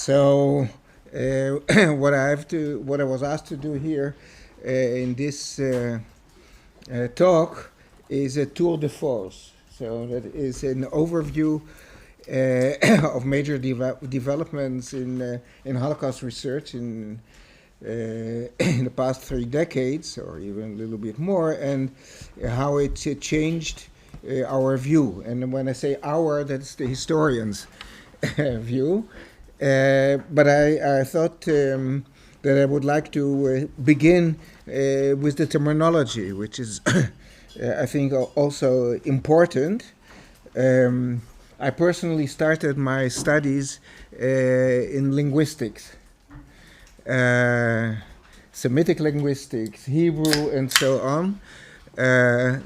So what I was asked to do here in this talk is a tour de force. So that is an overview of major developments in Holocaust research in the past 3 decades, or even a little bit more, and how it changed our view. And when I say our, that's the historians' view. But I thought that I would like to begin with the terminology, which is, I think, also important. I personally started my studies in linguistics, Semitic linguistics, Hebrew, and so on. I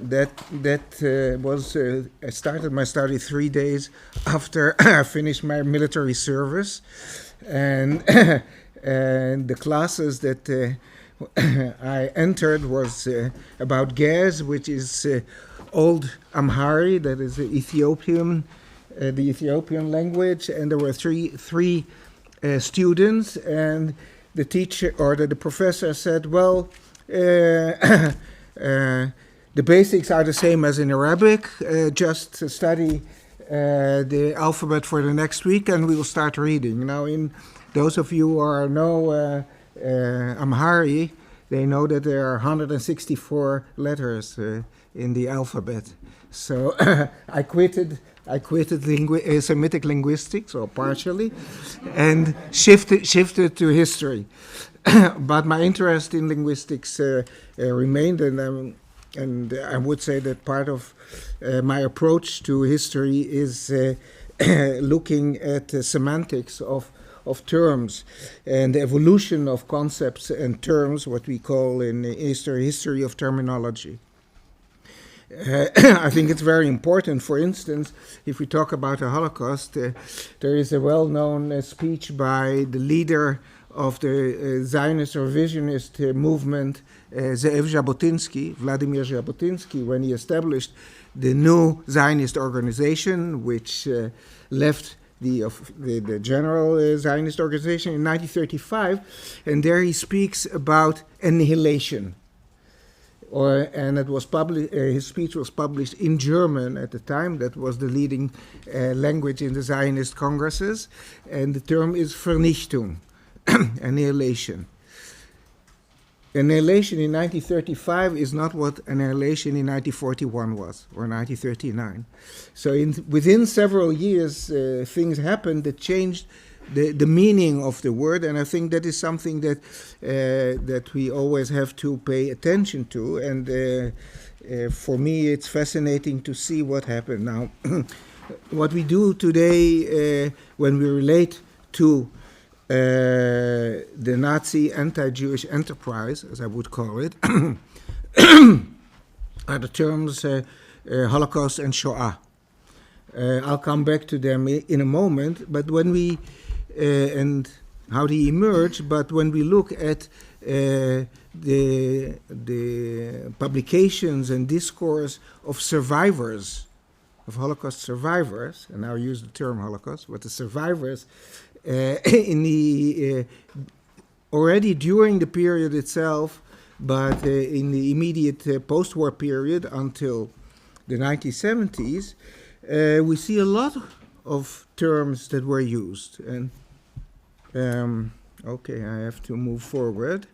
started my study 3 days after I finished my military service, and and the classes that I entered was about Ge'ez, which is Old Amharic, that is the Ethiopian language, and there were three students, and the teacher or the professor said, well, the basics are the same as in Arabic, just study the alphabet for the next week and we will start reading. Now, in those of you who know Amharic, they know that there are 164 letters in the alphabet. So I quitted Semitic linguistics, or partially, and shifted to history. But my interest in linguistics remained, and I would say that part of my approach to history is looking at the semantics of terms and the evolution of concepts and terms, what we call in history of terminology. I think it's very important. For instance, if we talk about the Holocaust, there is a well-known speech by the leader of the Zionist revisionist movement, Ze'ev Jabotinsky, Vladimir Jabotinsky, when he established the new Zionist organization, which left the general Zionist organization in 1935, and there he speaks about annihilation. And it was his speech was published in German at the time. That was the leading language in the Zionist congresses, and the term is Vernichtung, annihilation. Annihilation in 1935 is not what annihilation in 1941 was, or 1939. So within several years, things happened that changed the meaning of the word, and I think that is something that we always have to pay attention to. And for me, it's fascinating to see what happened. Now, what we do today when we relate to the Nazi anti-Jewish enterprise, as I would call it, are the terms Holocaust and Shoah. I'll come back to them in a moment, but when we and how they emerge, but when we look at the publications and discourse of survivors, of Holocaust survivors, and I'll use the term Holocaust, but the survivors in the already during the period itself, but in the immediate post-war period until the 1970s, we see a lot of terms that were used. And okay, I have to move forward.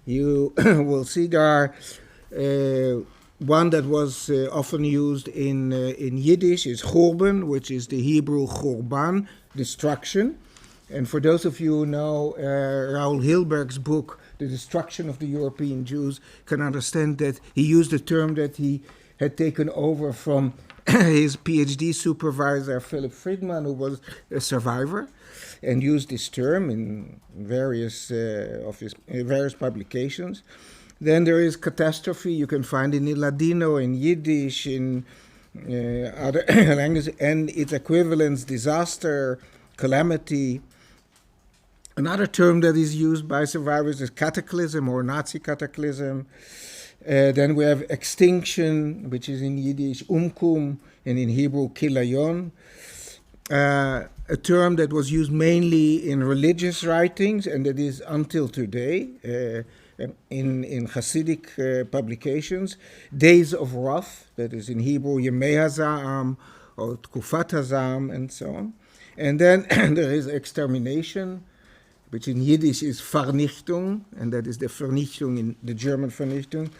You will see there are one that was often used in Yiddish is Churban, which is the Hebrew Churban, destruction. And for those of you who know Raoul Hilberg's book, The Destruction of the European Jews, can understand that he used a term that he had taken over from his PhD supervisor, Philip Friedman, who was a survivor, and used this term in various of his various publications. Then there is catastrophe. You can find it in Ladino, in Yiddish, in other languages, and its equivalents, disaster, calamity. Another term that is used by survivors is cataclysm or Nazi cataclysm. Then we have extinction, which is in Yiddish umkum, and in Hebrew kilayon. a term that was used mainly in religious writings, and that is until today in Hasidic publications. Days of Wrath, that is in Hebrew Yemei HaZa'am or Tkufat HaZa'am, and so on. And then there is extermination, which in Yiddish is Vernichtung, and that is the Vernichtung in the German Vernichtung.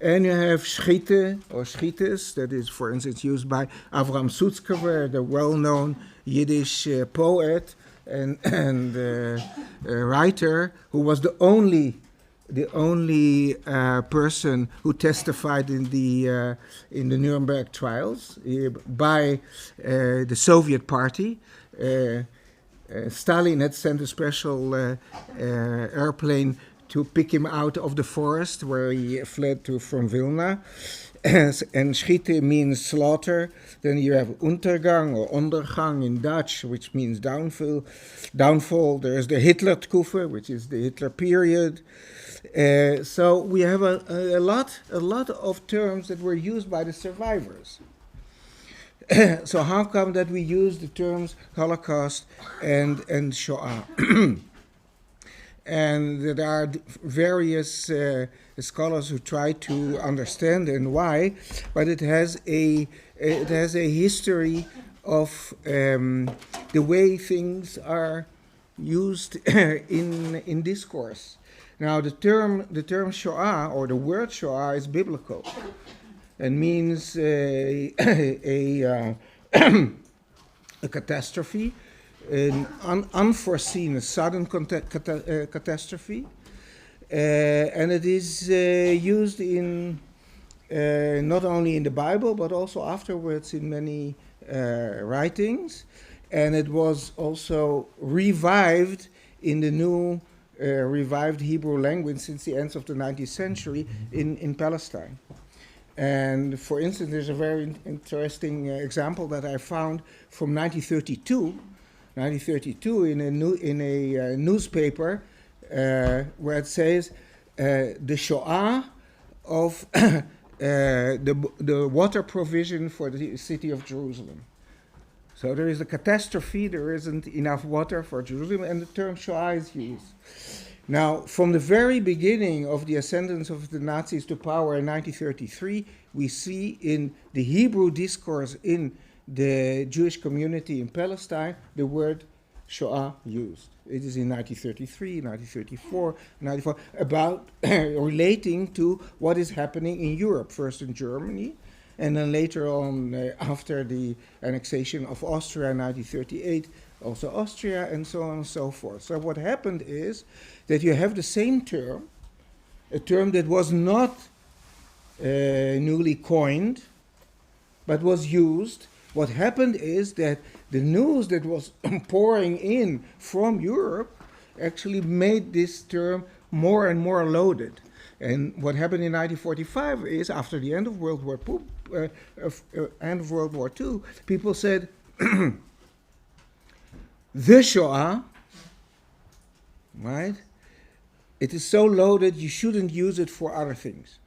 And you have Schite or Schites, that is, for instance, used by Avram Sutzkever, the well-known Yiddish poet and writer, who was the only person who testified in the Nuremberg trials by the Soviet Party. Stalin had sent a special airplane to pick him out of the forest where he fled from Vilna. And Schite means slaughter. Then you have Untergang or Ondergang in Dutch, which means downfall. There's the Hitler-Tkufe, which is the Hitler period. So we have a lot of terms that were used by the survivors. So how come that we use the terms Holocaust and Shoah? And there are various scholars who try to understand and why, but it has a history of the way things are used in discourse. Now the term Shoah or the word Shoah is biblical and means a catastrophe, an unforeseen, a sudden catastrophe, and it is used in not only in the Bible but also afterwards in many writings, and it was also revived in the new revived Hebrew language since the end of the 19th century in Palestine. And for instance, there's a very interesting example that I found from 1932 in a newspaper where it says the Shoah of the water provision for the city of Jerusalem. So there is a catastrophe, there isn't enough water for Jerusalem, and the term Shoah is used. Now, from the very beginning of the ascendance of the Nazis to power in 1933, we see in the Hebrew discourse in the Jewish community in Palestine the word Shoah used. It is in 1933, 1934, 1994, about relating to what is happening in Europe, first in Germany, and then later on, after the annexation of Austria in 1938, also Austria, and so on and so forth. So what happened is that you have the same term, a term that was not newly coined, but was used. What happened is that the news that was pouring in from Europe actually made this term more and more loaded. And what happened in 1945 is, after the end of World War II, people said, the Shoah, right? It is so loaded you shouldn't use it for other things.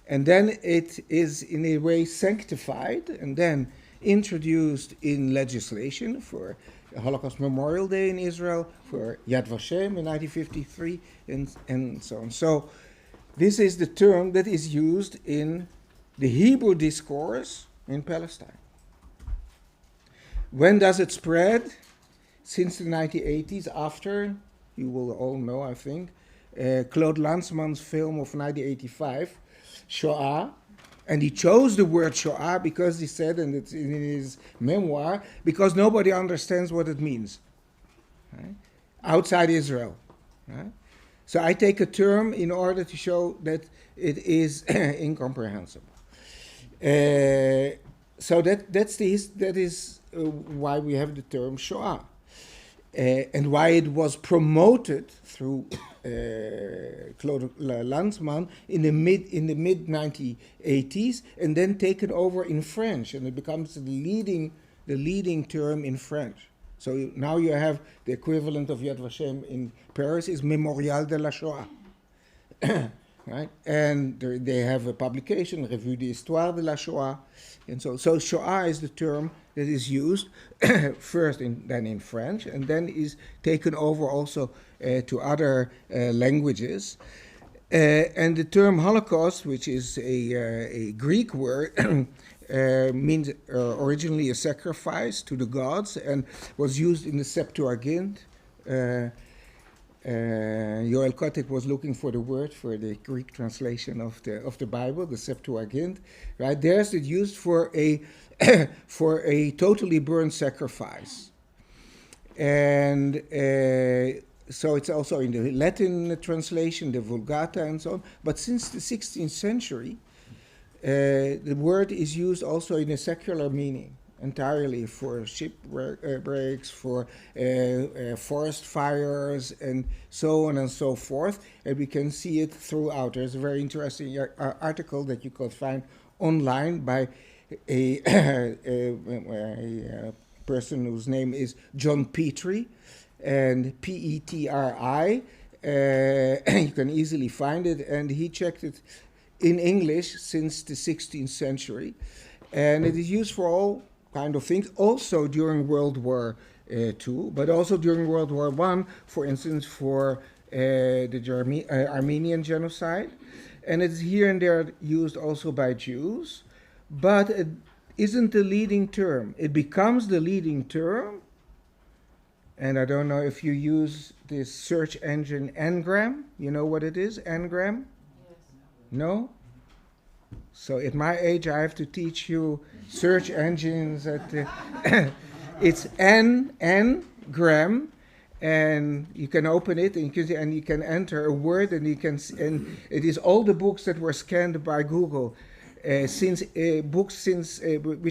And then it is in a way sanctified and then introduced in legislation for Holocaust Memorial Day in Israel, for Yad Vashem in 1953, and so on. So this is the term that is used in the Hebrew discourse in Palestine. When does it spread? Since the 1980s, after, you will all know, I think, Claude Lanzmann's film of 1985, Shoah, and he chose the word Shoah because he said, and it's in his memoir, because nobody understands what it means, right? Outside Israel. Right? So I take a term in order to show that it is incomprehensible. So that is why we have the term Shoah, and why it was promoted through Claude Lanzmann in the mid 1980s, and then taken over in French, and it becomes the leading term in French. So now you have the equivalent of Yad Vashem in Paris is Mémorial de la Shoah, right? And they have a publication, Revue d'Histoire de la Shoah, and so Shoah is the term that is used first then in French, and then is taken over also to other languages. And the term Holocaust, which is a Greek word, means originally a sacrifice to the gods, and was used in the Septuagint. Joel Kotick was looking for the word for the Greek translation of the Bible, the Septuagint. Right there's it used for a for a totally burned sacrifice, and so it's also in the Latin translation, the Vulgata, and so on. But since the 16th century, the word is used also in a secular meaning, entirely for shipwrecks, for forest fires, and so on and so forth. And we can see it throughout. There's a very interesting article that you could find online by a person whose name is John Petrie, and Petri. You can easily find it, and he checked it in English since the 16th century. And it is used for all kind of things, also during World War II, but also during World War I, for instance, for the Armenian genocide. And it's here and there used also by Jews, but it isn't the leading term. It becomes the leading term, and I don't know if you use this search engine Ngram. You know what it is, Ngram? Yes. No? So at my age, I have to teach you search engines. It's Ngram, and you can open it, and you can enter a word, and it is all the books that were scanned by Google, which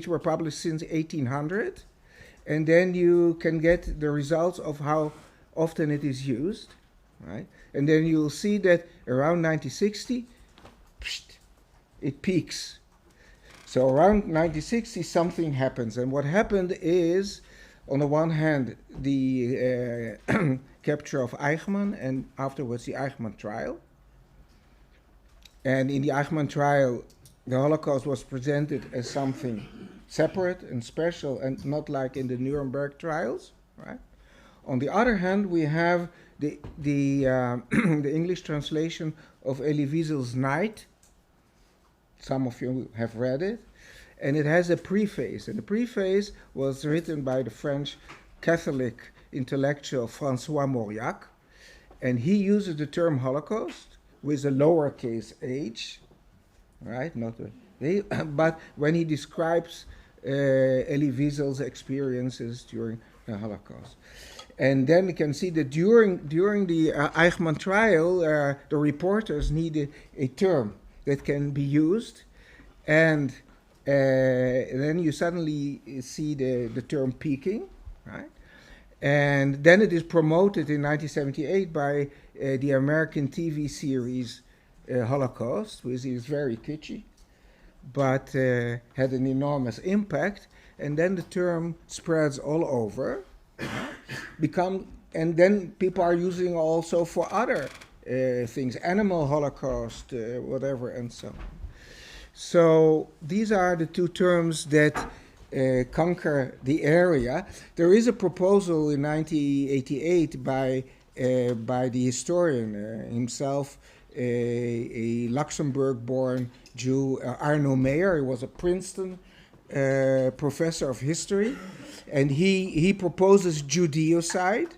were published since 1800, and then you can get the results of how often it is used, right? And then you'll see that around 1960, it peaks. So around 1960, something happens. And what happened is, on the one hand, the capture of Eichmann, and afterwards the Eichmann trial. And in the Eichmann trial, the Holocaust was presented as something separate and special, and not like in the Nuremberg trials, right? On the other hand, we have the English translation of Elie Wiesel's Night. Some of you have read it, and it has a preface, and the preface was written by the French Catholic intellectual François Mauriac, and he uses the term Holocaust with a lowercase h, right? But when he describes Elie Wiesel's experiences during the Holocaust. And then we can see that during the Eichmann trial, the reporters needed a term that can be used, and then you suddenly see the term peaking, right? And then it is promoted in 1978 by the American TV series Holocaust, which is very kitschy, but had an enormous impact. And then the term spreads all over, and then people are using also for other things, animal holocaust, whatever, and so on. So these are the two terms that conquer the area. There is a proposal in 1988 by the historian himself, a Luxembourg-born Jew, Arno Meyer. He was a Princeton professor of history, and he proposes Judeocide,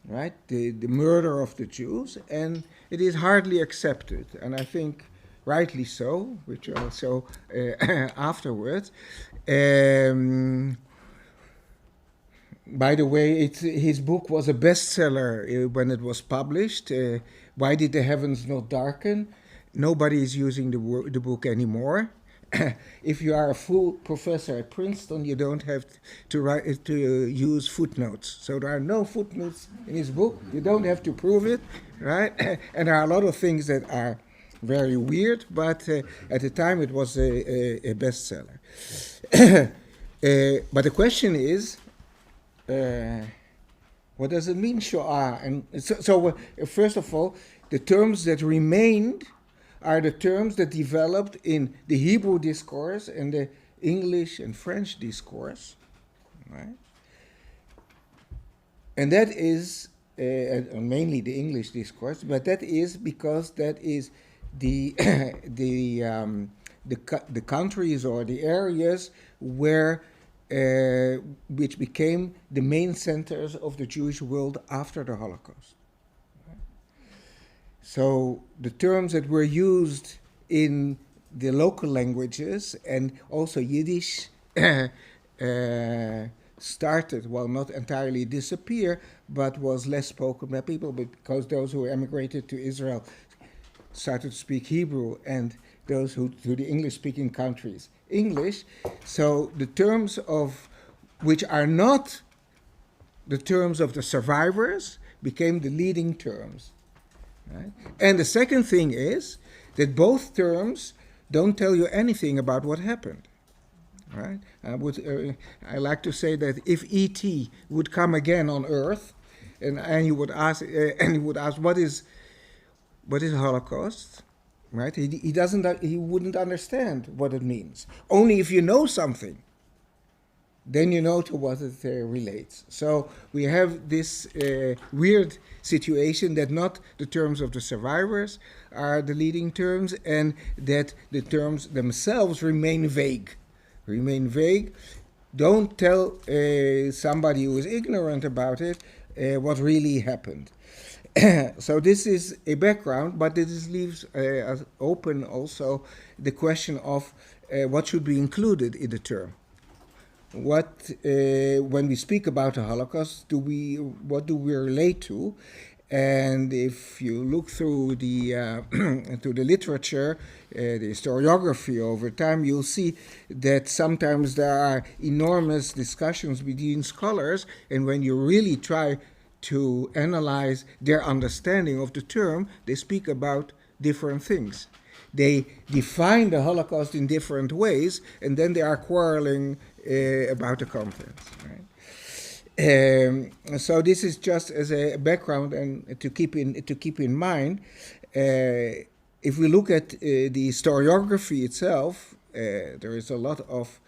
right? The murder of the Jews, and it is hardly accepted, and I think rightly so, which also afterwards. By the way, his book was a bestseller when it was published. Why Did the Heavens Not Darken? Nobody is using the book anymore. If you are a full professor at Princeton, you don't have to use footnotes. So there are no footnotes in his book. You don't have to prove it, right? And there are a lot of things that are very weird, but at the time it was a bestseller. But the question is, what does it mean, Shoah? And so first of all, the terms that remained are the terms that developed in the Hebrew discourse and English and French discourse, right? And that is mainly the English discourse, but that is because that is the the countries or the areas where which became the main centers of the Jewish world after the Holocaust. So the terms that were used in the local languages and also Yiddish started, well, not entirely disappear, but was less spoken by people because those who emigrated to Israel started to speak Hebrew, and those who to the English-speaking countries English. So the terms of which are not the terms of the survivors became the leading terms. Right? And the second thing is that both terms don't tell you anything about what happened. Right? I like to say that if E.T. would come again on Earth, and you would ask, what is Holocaust, right? He wouldn't understand what it means. Only if you know something, then you know to what it relates. So we have this weird situation that not the terms of the survivors are the leading terms, and that the terms themselves remain vague. Don't tell somebody who is ignorant about it what really happened. So this is a background, but this leaves open also the question of what should be included in the term. What, when we speak about the Holocaust, what do we relate to? And if you look through the to the literature, the historiography over time, you'll see that sometimes there are enormous discussions between scholars, and when you really try to analyze their understanding of the term, they speak about different things. They define the Holocaust in different ways, and then they are quarreling about the contents. Right? So this is just as a background and to keep in mind. If we look at the historiography itself, there is a lot of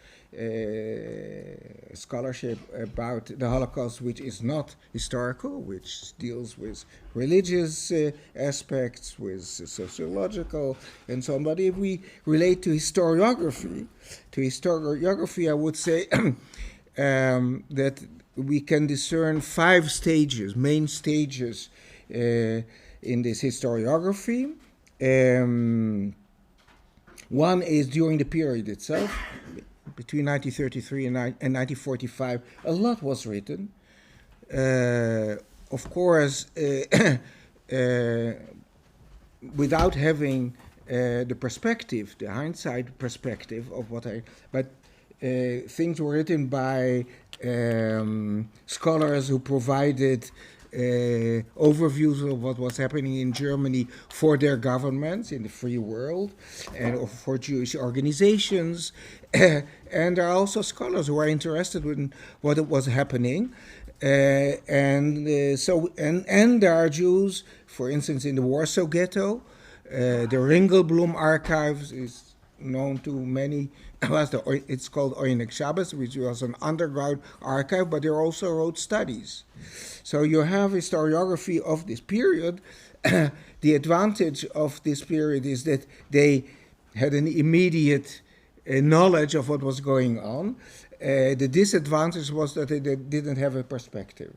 scholarship about the Holocaust which is not historical, which deals with religious aspects, with sociological and so on. But if we relate to historiography, I would say that we can discern 5 stages, main stages in this historiography. One is during the period itself, between 1933 and 1945. A lot was written. Of course, without having the perspective, the hindsight perspective of but things were written by scholars who provided overviews of what was happening in Germany for their governments in the free world and for Jewish organizations. And there are also scholars who are interested in what was happening. And there are Jews, for instance, in the Warsaw Ghetto. The Ringelblum Archives is known to many. It's called Oynek Shabbos, which was an underground archive, but they also wrote studies. So you have historiography of this period. The advantage of this period is that they had an immediate knowledge of what was going on. The disadvantage was that they didn't have a perspective.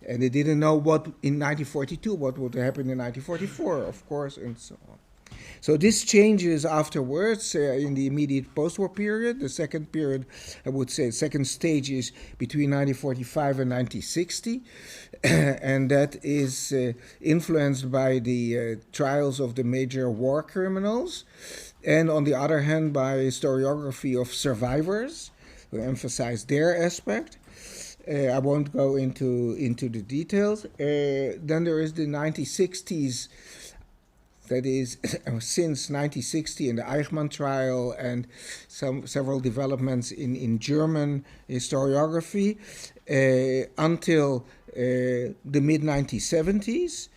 And they didn't know what in 1942, what would happen in 1944, of course, and so on. So this changes afterwards in the immediate post-war period. The second period, I would say, second stage is between 1945 and 1960. And that is influenced by the trials of the major war criminals. And on the other hand, by historiography of survivors, who emphasize their aspect. I won't go into the details. Then there is the 1960s. That is, since 1960 in the Eichmann trial and several developments in German historiography until the mid-1970s,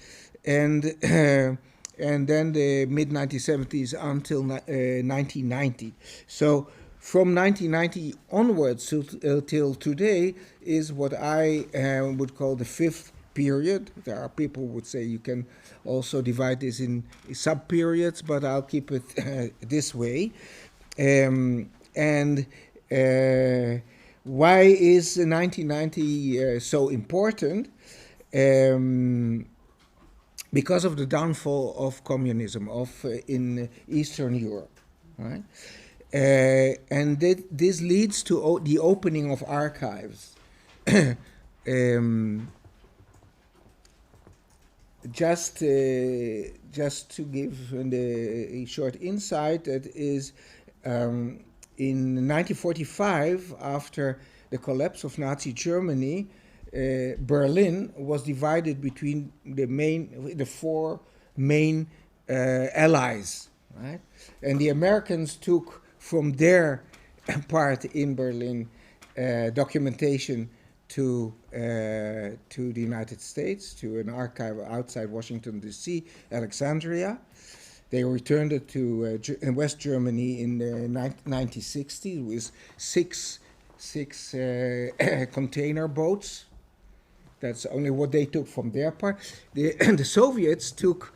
and then the mid-1970s until 1990. So from 1990 onwards till today is what I would call the fifth period. There are people who would say you can also divide this in sub-periods, but I'll keep it this way. And why is 1990 so important? Because of the downfall of communism in Eastern Europe, right? And this leads to the opening of archives. Just to give a short insight, that is, in 1945, after the collapse of Nazi Germany, Berlin was divided between the four main allies, right? And the Americans took from their part in Berlin documentation to the United States, to an archive outside Washington, D.C., Alexandria. They returned it to West Germany in the 1960s with six container boats. That's only what they took from their part. The Soviets took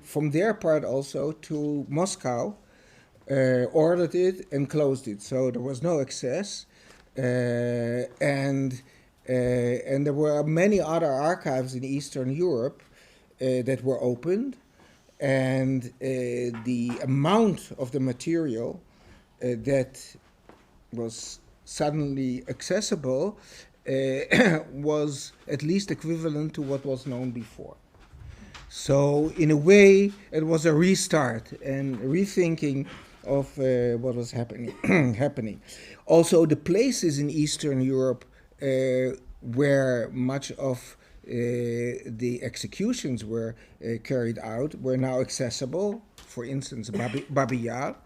from their part also to Moscow, ordered it and closed it. So there was no access. And there were many other archives in Eastern Europe that were opened, and the amount of the material that was suddenly accessible was at least equivalent to what was known before. So in a way, it was a restart and rethinking of what was happening. Also, the places in Eastern Europe where much of the executions were carried out were now accessible. For instance, Babi Yar.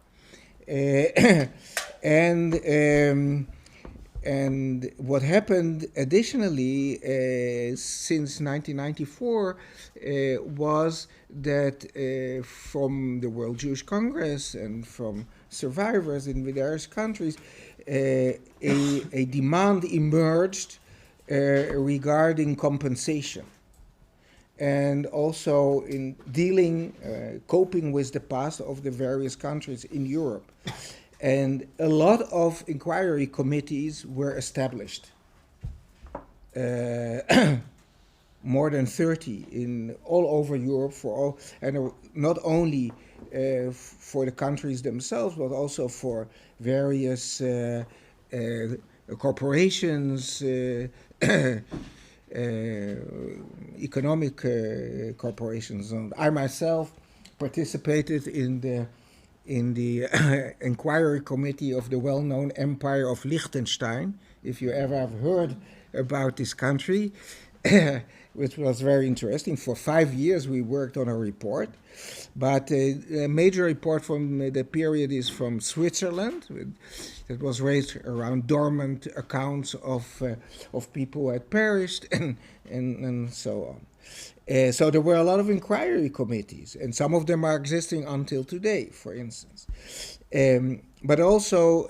And what happened additionally since 1994 was that from the World Jewish Congress and from survivors in various countries, a demand emerged regarding compensation, and also in coping with the past of the various countries in Europe. And a lot of inquiry committees were established, more than 30 in all over Europe and not only for the countries themselves, but also for various corporations, economic corporations. And I myself participated in the inquiry committee of the well-known Empire of Liechtenstein, if you ever have heard about this country, which was very interesting. For 5 years we worked on a report, but a major report from the period is from Switzerland. It was raised around dormant accounts of people who had perished and so on. So there were a lot of inquiry committees, and some of them are existing until today, for instance. But also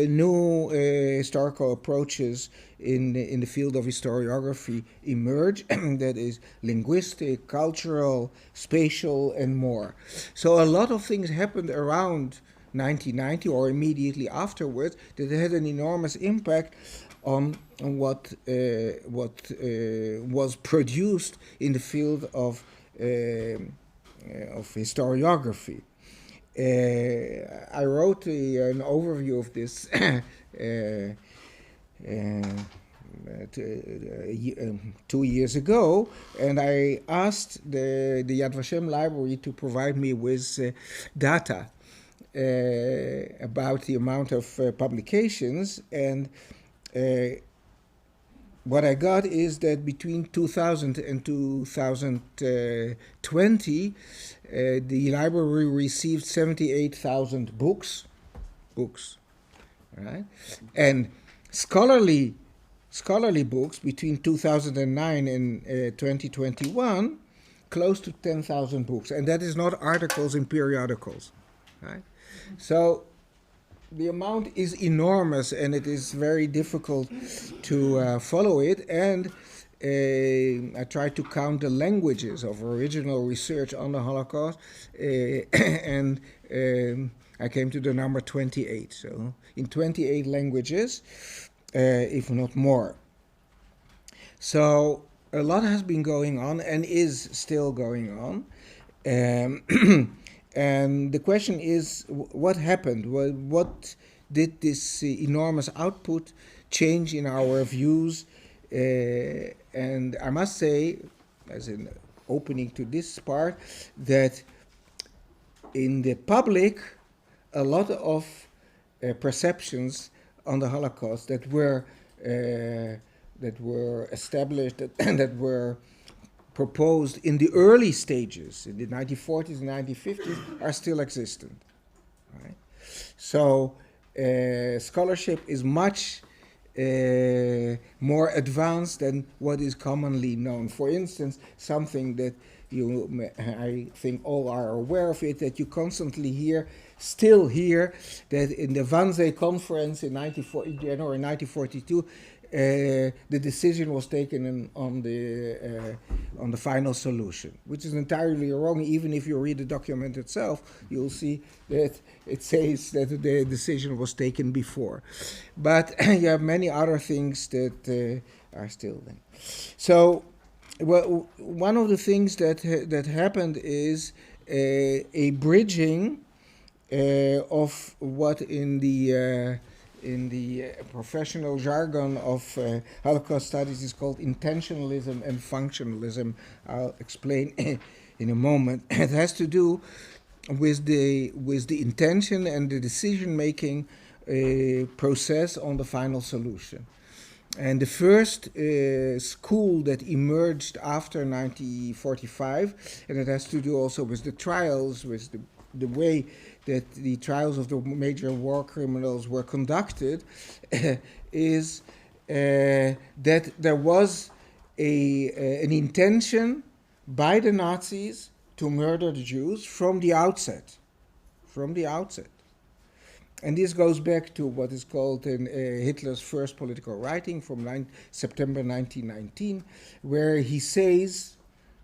new historical approaches in the field of historiography emerge, that is linguistic, cultural, spatial, and more. So a lot of things happened around 1990 or immediately afterwards that had an enormous impact on what was produced in the field of historiography. I wrote an overview of this 2 years ago, and I asked the Yad Vashem library to provide me with data about the amount of publications, and what I got is that between 2000 and 2020, the library received 78,000 books, right? And scholarly books between 2009 and 2021, close to 10,000 books, and that is not articles in periodicals, right? So the amount is enormous, and it is very difficult to follow it. And I tried to count the languages of original research on the Holocaust, and I came to the number 28. So in 28 languages, if not more. So a lot has been going on and is still going on. And the question is, what happened? What did this enormous output change in our views? And I must say, as an opening to this part, that in the public, a lot of perceptions on the Holocaust that were established and that were proposed in the early stages, in the 1940s and 1950s, are still existent. Right? So scholarship is much more advanced than what is commonly known. For instance, something that I think all are aware of it, that you constantly still hear that in the Wannsee conference in January 1942, the decision was taken on the final solution, which is entirely wrong. Even if you read the document itself, you'll see that it says that the decision was taken before. But you have many other things that are still there. So, well, one of the things that happened is a bridging of what in the professional jargon of Holocaust studies is called intentionalism and functionalism. I'll explain in a moment. It has to do with the intention and the decision-making process on the final solution. And the first school that emerged after 1945, and it has to do also with the trials, with the way that the trials of the major war criminals were conducted, is that there was an intention by the Nazis to murder the Jews from the outset. And this goes back to what is called in Hitler's first political writing from September 1919, where he says,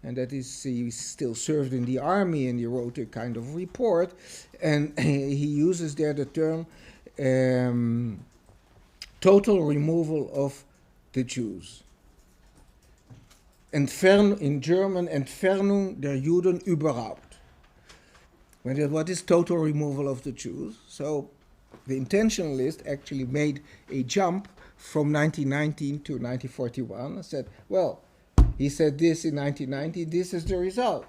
and that is, he still served in the army, and he wrote a kind of report, and he uses there the term total removal of the Jews. In German, Entfernung der Juden überhaupt. What is total removal of the Jews? So the intentionalist actually made a jump from 1919 to 1941 and said, well, he said this in 1990, this is the result,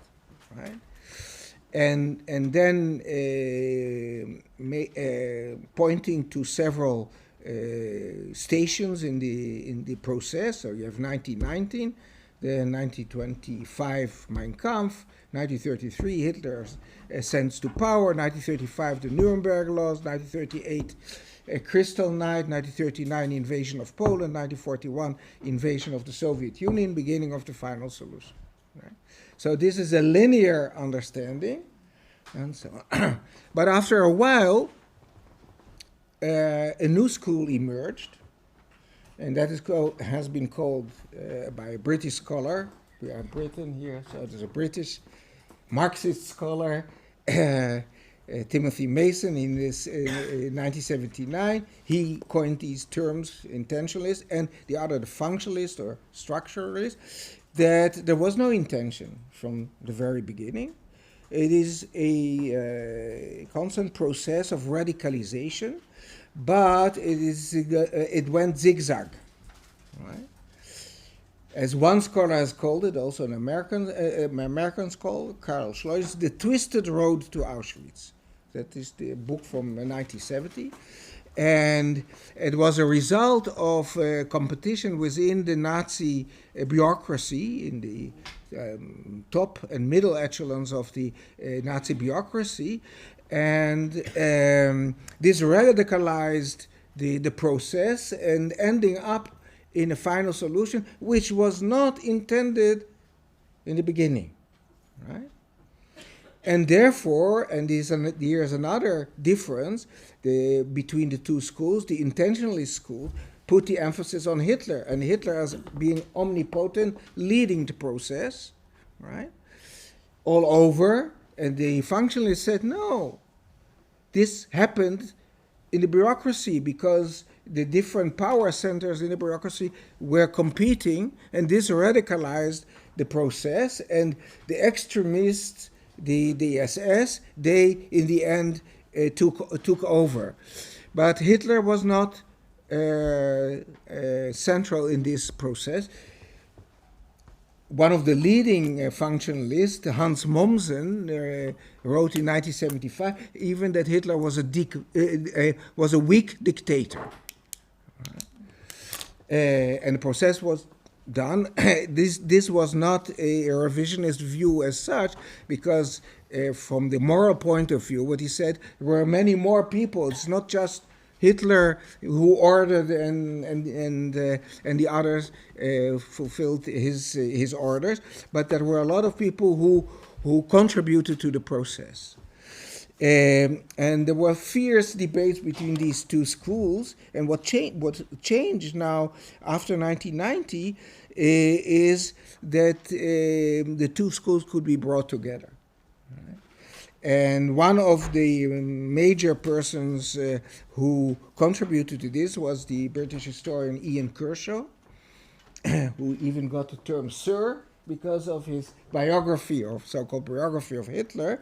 right? And then pointing to several stations in the process. So you have 1919, then 1925 Mein Kampf, 1933 Hitler's ascents to power, 1935 the Nuremberg laws, 1938 Kristallnacht, 1939 invasion of Poland, 1941 invasion of the Soviet Union, beginning of the final solution. Right? So this is a linear understanding, and so on. But after a while, a new school emerged, and that has been called by a British scholar. We are in Britain here, so there's a British Marxist scholar, Timothy Mason, in 1979. He coined these terms, intentionalist, and the other, the functionalist or structuralist, that there was no intention from the very beginning. It is a constant process of radicalization, but it went zigzag, right? As one scholar has called it, also an American scholar, Karl Schleus, the twisted road to Auschwitz. That is the book from 1970. And it was a result of competition within the Nazi bureaucracy, in the top and middle echelons of the Nazi bureaucracy. And this radicalized the process, and ending up in a final solution, which was not intended in the beginning, right? And therefore, and here's another difference between the two schools, the intentionalist school put the emphasis on Hitler, and Hitler as being omnipotent, leading the process, right, all over. And the functionalists said, no, this happened in the bureaucracy because the different power centers in the bureaucracy were competing, and this radicalized the process. And the extremists, the SS, they in the end took over. But Hitler was not central in this process. One of the leading functionalists, Hans Mommsen, wrote in 1975 even that Hitler was a weak dictator. And the process was done. This was not a revisionist view as such, because from the moral point of view, what he said, there were many more people. It's not just Hitler who ordered and the others fulfilled his orders, but there were a lot of people who contributed to the process. And there were fierce debates between these two schools. And what changed now after 1990 is that the two schools could be brought together. And one of the major persons who contributed to this was the British historian Ian Kershaw, who even got the term Sir because of his biography, or so-called biography of Hitler.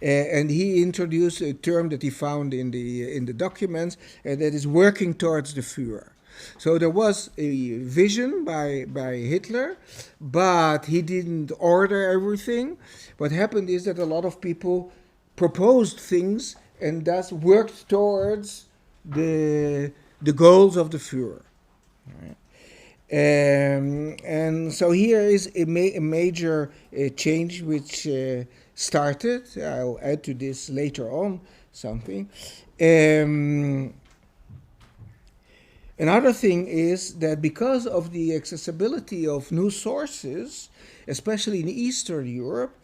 And he introduced a term that he found in the documents, and that is working towards the Führer. So there was a vision by Hitler, but he didn't order everything. What happened is that a lot of people proposed things and thus worked towards the goals of the Führer. Right? And so here is a major change which started. I'll add to this later on something. Another thing is that because of the accessibility of new sources, especially in Eastern Europe,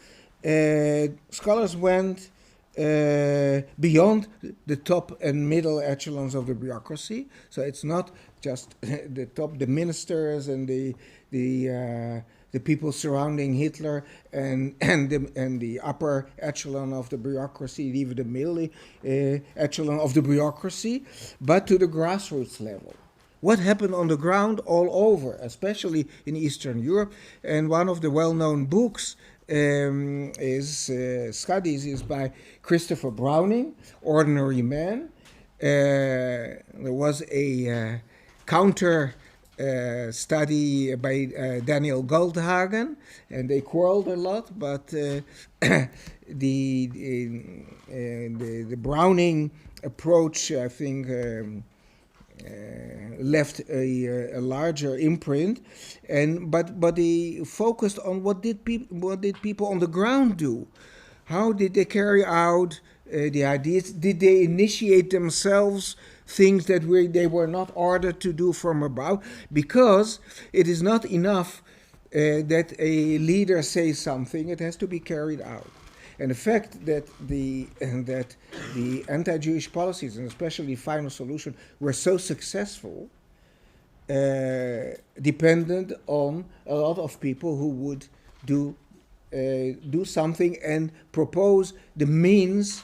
scholars went beyond the top and middle echelons of the bureaucracy. So it's not just the top, the ministers and the people surrounding Hitler and the upper echelon of the bureaucracy, even the middle echelon of the bureaucracy, but to the grassroots level. What happened on the ground all over, especially in Eastern Europe. And one of the well-known books studies is by Christopher Browning, Ordinary Man. There was a counter study by Daniel Goldhagen, and they quarreled a lot, but the Browning approach, I think, left a larger imprint, but they focused on what did people on the ground do, how did they carry out the ideas, did they initiate themselves things that they were not ordered to do from above, because it is not enough that a leader says something, it has to be carried out. And the fact that the anti-Jewish policies, and especially Final Solution, were so successful depended on a lot of people who would do something and propose the means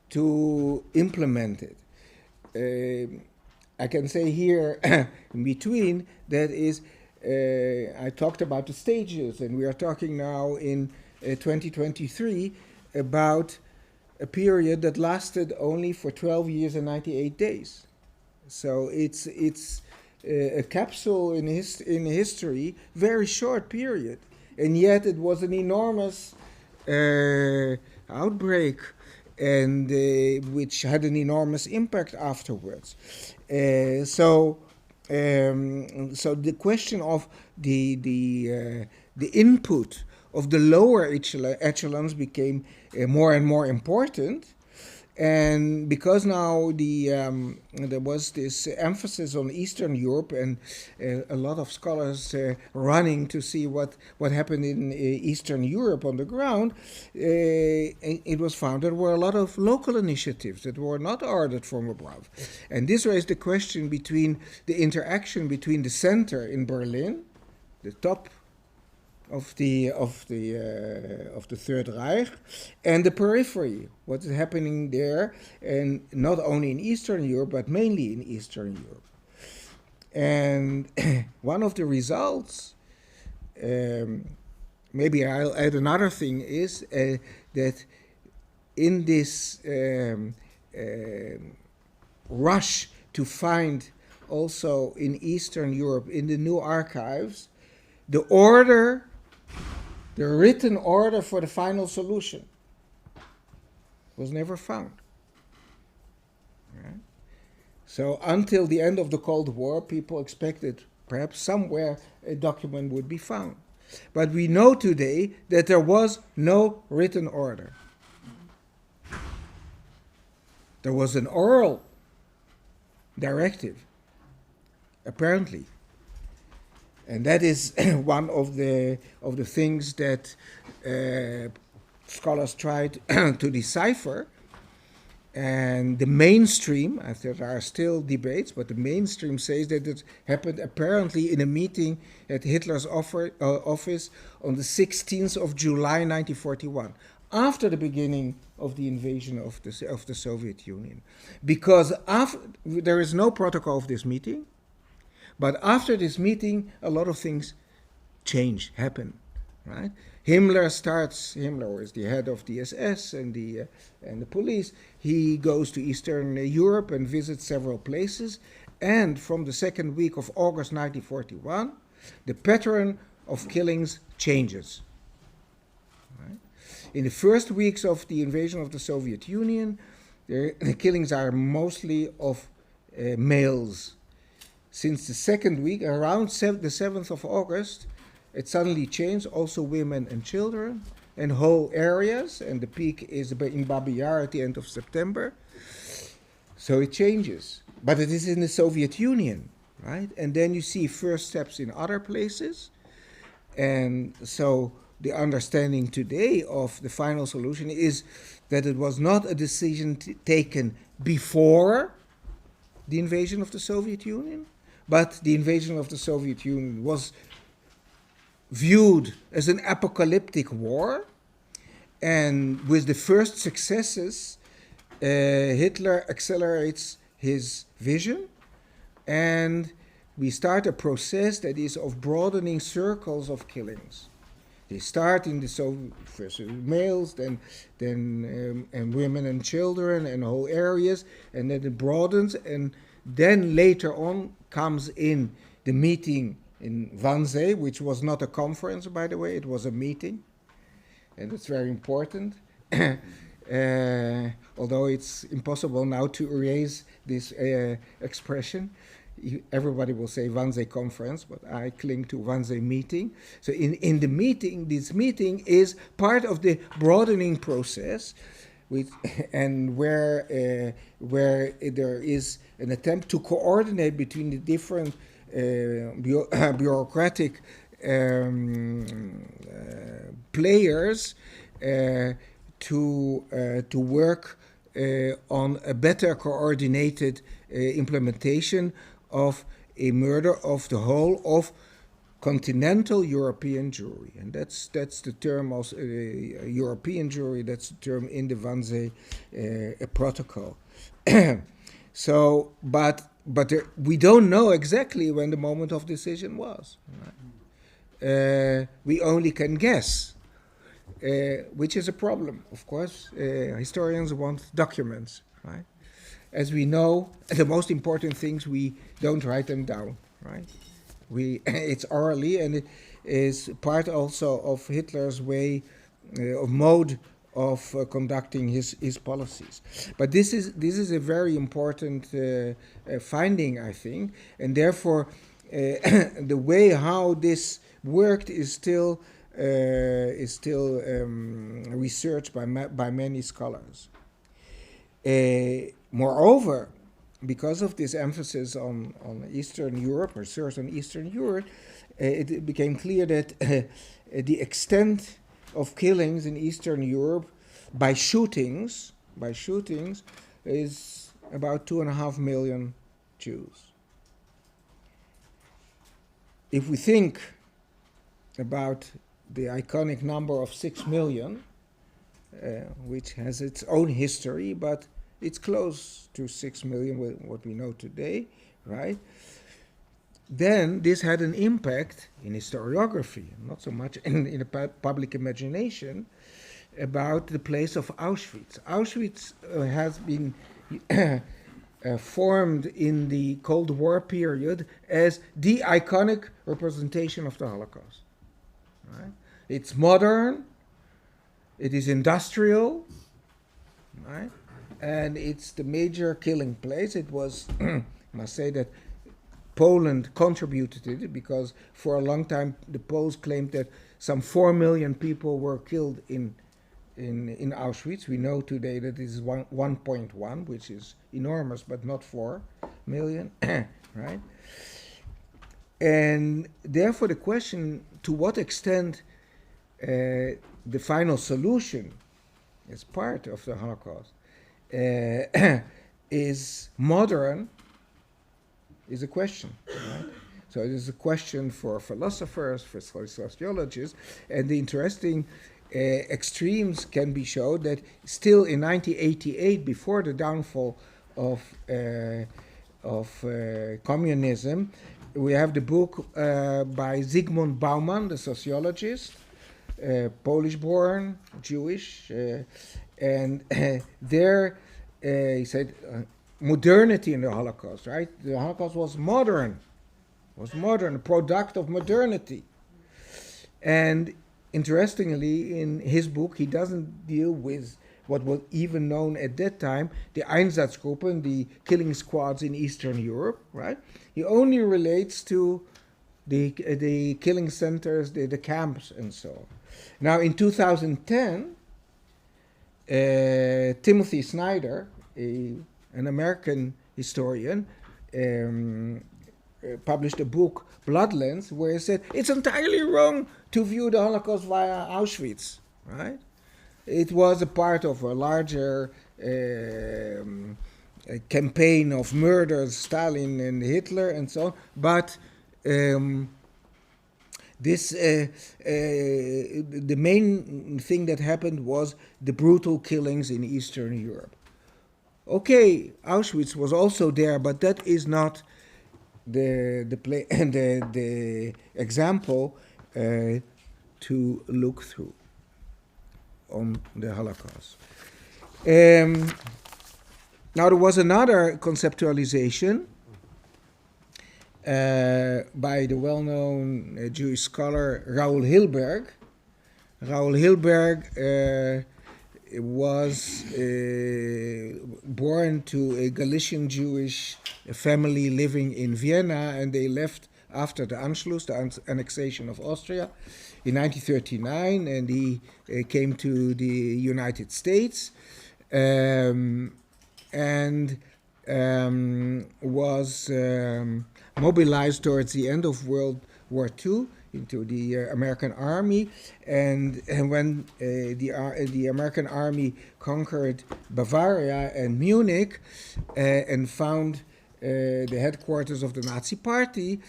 to implement it. I can say here in between that is, I talked about the stages, and we are talking now in 2023 about a period that lasted only for 12 years and 98 days. So it's a capsule in history, very short period, and yet it was an enormous outbreak, and which had an enormous impact afterwards. So the question of the input of the lower echelons became more and more important, And because now there was this emphasis on Eastern Europe, and a lot of scholars running to see what happened in Eastern Europe on the ground, it was found there were a lot of local initiatives that were not ordered from above. And this raised the question between the interaction between the center in Berlin, the top of the Third Reich, and the periphery, what is happening there, and not only in Eastern Europe, but mainly in Eastern Europe. And one of the results, maybe I'll add another thing, is that in this rush to find also in Eastern Europe, in the new archives, the written order for the final solution was never found. Right? So until the end of the Cold War, people expected perhaps somewhere a document would be found. But we know today that there was no written order. There was an oral directive, apparently. And that is one of the things that scholars tried to decipher. And the mainstream, there are still debates, but the mainstream says that it happened apparently in a meeting at Hitler's office on the 16th of July 1941, after the beginning of the invasion of the Soviet Union. Because there is no protocol of this meeting, but after this meeting, a lot of things happen, right? Himmler is the head of the SS and the police. He goes to Eastern Europe and visits several places. And from the second week of August 1941, the pattern of killings changes. Right? In the first weeks of the invasion of the Soviet Union, the killings are mostly of males. Since the second week, around the 7th of August, it suddenly changed, also women and children, and whole areas, and the peak is in Babi Yar at the end of September. So it changes. But it is in the Soviet Union, right? And then you see first steps in other places. And so the understanding today of the final solution is that it was not a decision taken before the invasion of the Soviet Union, but the invasion of the Soviet Union was viewed as an apocalyptic war, and with the first successes, Hitler accelerates his vision, and we start a process that is of broadening circles of killings. They start in the first males, then and women and children and whole areas, and then it broadens, and then later on comes in the meeting in Wannsee, which was not a conference, by the way, it was a meeting, and it's very important. Although it's impossible now to erase this expression. Everybody will say Wannsee conference, but I cling to Wannsee meeting. So in the meeting, this meeting is part of the broadening process, and where there is an attempt to coordinate between the different bureaucratic players to work on a better coordinated implementation of a murder of the whole of continental European Jewry. And that's the term also, European Jewry, that's the term in the Wannsee protocol. So, but we don't know exactly when the moment of decision was. Right? We only can guess, which is a problem, of course. Historians want documents, right? As we know, the most important things, we don't write them down, right? It's orally, and it is part also of Hitler's way, of mode of conducting his policies. But this is a very important finding, I think, and therefore the way how this worked is still researched by many scholars. Moreover, because of this emphasis on Eastern Europe, research on Eastern Europe, it became clear that the extent of killings in Eastern Europe by shootings is about 2.5 million Jews. If we think about the iconic number of 6 million, which has its own history, but it's close to 6 million with what we know today, right? Then this had an impact in historiography, not so much in the public imagination, about the place of Auschwitz. Auschwitz has been formed in the Cold War period as the iconic representation of the Holocaust. Right? It's modern, it is industrial, right? And it's the major killing place. It was, I must say that Poland contributed to it, because for a long time the Poles claimed that some 4 million people were killed in Auschwitz. We know today that it is 1.1, which is enormous, but not 4 million, right? And therefore the question, to what extent the final solution as part of the Holocaust is modern, is a question, right? So it is a question for philosophers, for sociologists, and the interesting extremes can be shown that still in 1988, before the downfall of communism, we have the book by Zygmunt Bauman, the sociologist, Polish-born, Jewish, and there he said modernity in the Holocaust, right? The Holocaust was modern, a product of modernity. And interestingly, in his book, he doesn't deal with what was even known at that time, the Einsatzgruppen, the killing squads in Eastern Europe, right? He only relates to the killing centers, the camps, and so on. Now, in 2010, Timothy Snyder, an American historian, published a book, Bloodlands, where he said it's entirely wrong to view the Holocaust via Auschwitz, right? It was a part of a larger campaign of murders, Stalin and Hitler and so on, but the main thing that happened was the brutal killings in Eastern Europe. Okay, Auschwitz was also there, but that is not the example to look through on the Holocaust. Now there was another conceptualization by the well-known Jewish scholar Raoul Hilberg. Raoul Hilberg was born to a Galician Jewish family living in Vienna, and they left after the Anschluss, the annexation of Austria, in 1939, and he came to the United States and was mobilized towards the end of World War II into the American Army, and when the American Army conquered Bavaria and Munich and found the headquarters of the Nazi Party,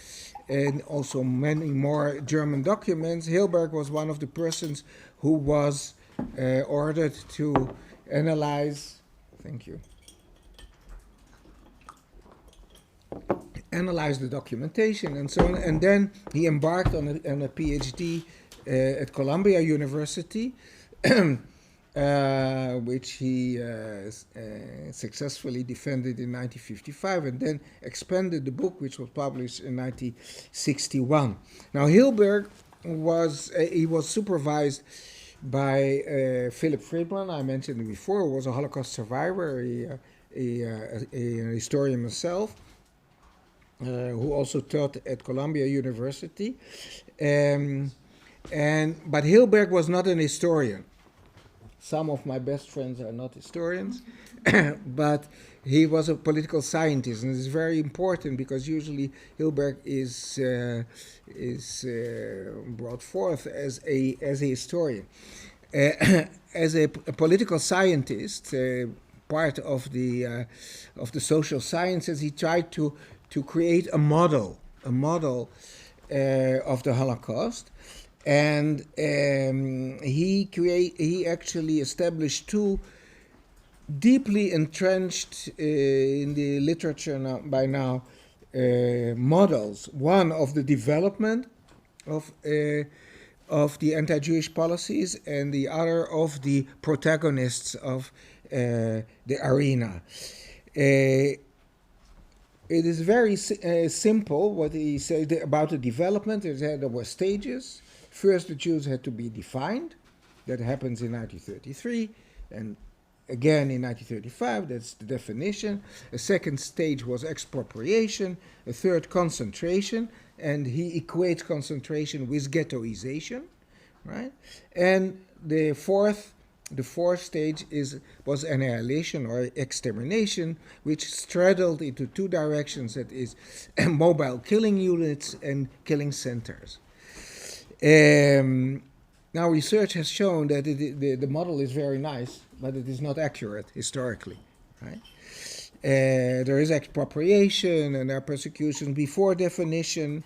and also many more German documents, Hilberg was one of the persons who was ordered to analyze, analyze the documentation and so on, and then he embarked on a PhD at Columbia University, which he successfully defended in 1955, and then expanded the book, which was published in 1961. Now, Hilberg was supervised by Philip Friedman. I mentioned him before, who was a Holocaust survivor, a historian himself, who also taught at Columbia University. But Hilberg was not an historian. Some of my best friends are not historians, but he was a political scientist, and it's very important because usually Hilberg is brought forth as a historian. As a political scientist, part of the social sciences, he tried to create a model of the Holocaust, and he actually established two deeply entrenched in the literature by now models. One of the development of the anti-Jewish policies, and the other of the protagonists of the arena. It is very simple what he said about the development. There were stages. First, the Jews had to be defined. That happens in 1933, and again in 1935. That's the definition. A second stage was expropriation. A third, concentration, and he equates concentration with ghettoization, right? And the fourth stage was annihilation or extermination, which straddled into two directions, that is mobile killing units and killing centers. Now research has shown that the model is very nice, but it is not accurate historically, right? There is expropriation and there are persecutions before definition.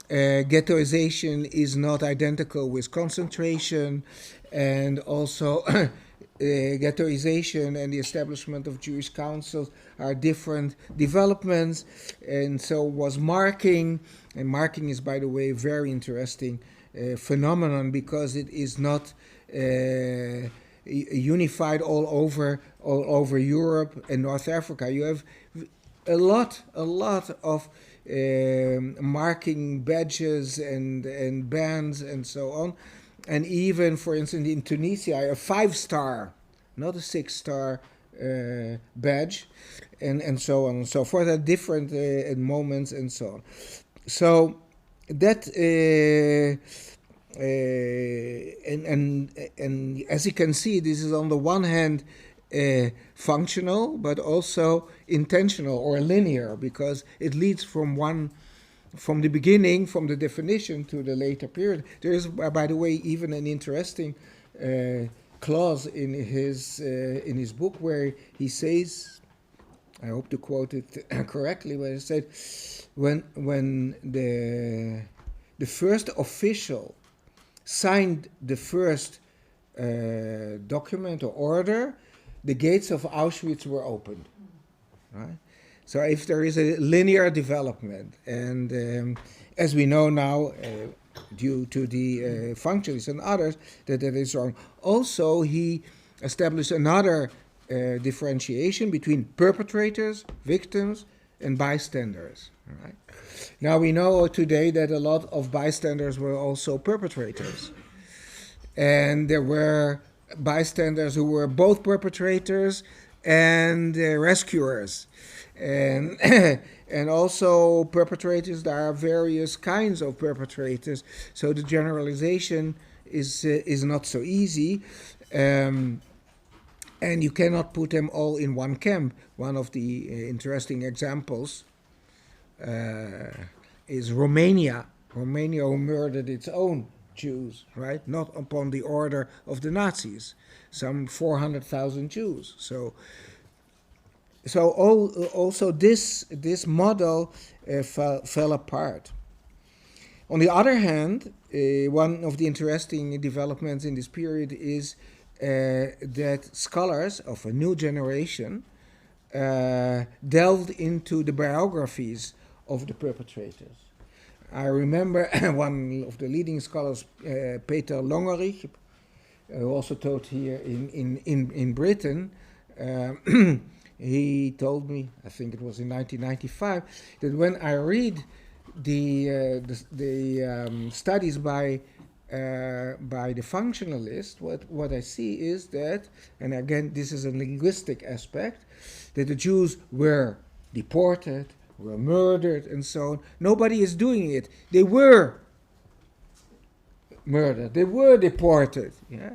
Ghettoization is not identical with concentration, and also ghettoization and the establishment of Jewish councils are different developments, and so was marking. And marking is, by the way, a very interesting phenomenon, because it is not unified all over Europe and North Africa. You have a lot of marking badges and bands and so on. And even, for instance, in Tunisia, a 5-star, not a 6-star badge, and so on and so forth, at different moments and so on. So that and as you can see, this is on the one hand functional, but also intentional or linear, because it leads from the beginning, from the definition to the later period. There is, by the way, even an interesting clause in his book where he says, I hope to quote it correctly, where he said, when the first official signed the first document or order, the gates of Auschwitz were opened, right? So if there is a linear development, and as we know now, due to the functionalists and others, that is wrong. Also, he established another differentiation between perpetrators, victims, and bystanders. Right? Now we know today that a lot of bystanders were also perpetrators, and there were bystanders who were both perpetrators and rescuers, and and also perpetrators. There are various kinds of perpetrators, so the generalization is not so easy. And you cannot put them all in one camp. One of the interesting examples is Romania. Romania, who murdered its own Jews, right? Not upon the order of the Nazis. Some 400,000 Jews. So also this model fell apart. On the other hand, one of the interesting developments in this period is that scholars of a new generation delved into the biographies of the perpetrators. I remember one of the leading scholars, Peter Longerich, who also taught here in Britain. He told me, I think it was in 1995, that when I read the studies by the functionalist, what I see is that, and again this is a linguistic aspect, that the Jews were deported, were murdered, and so on. Nobody is doing it. They were murdered. They were deported. Yeah.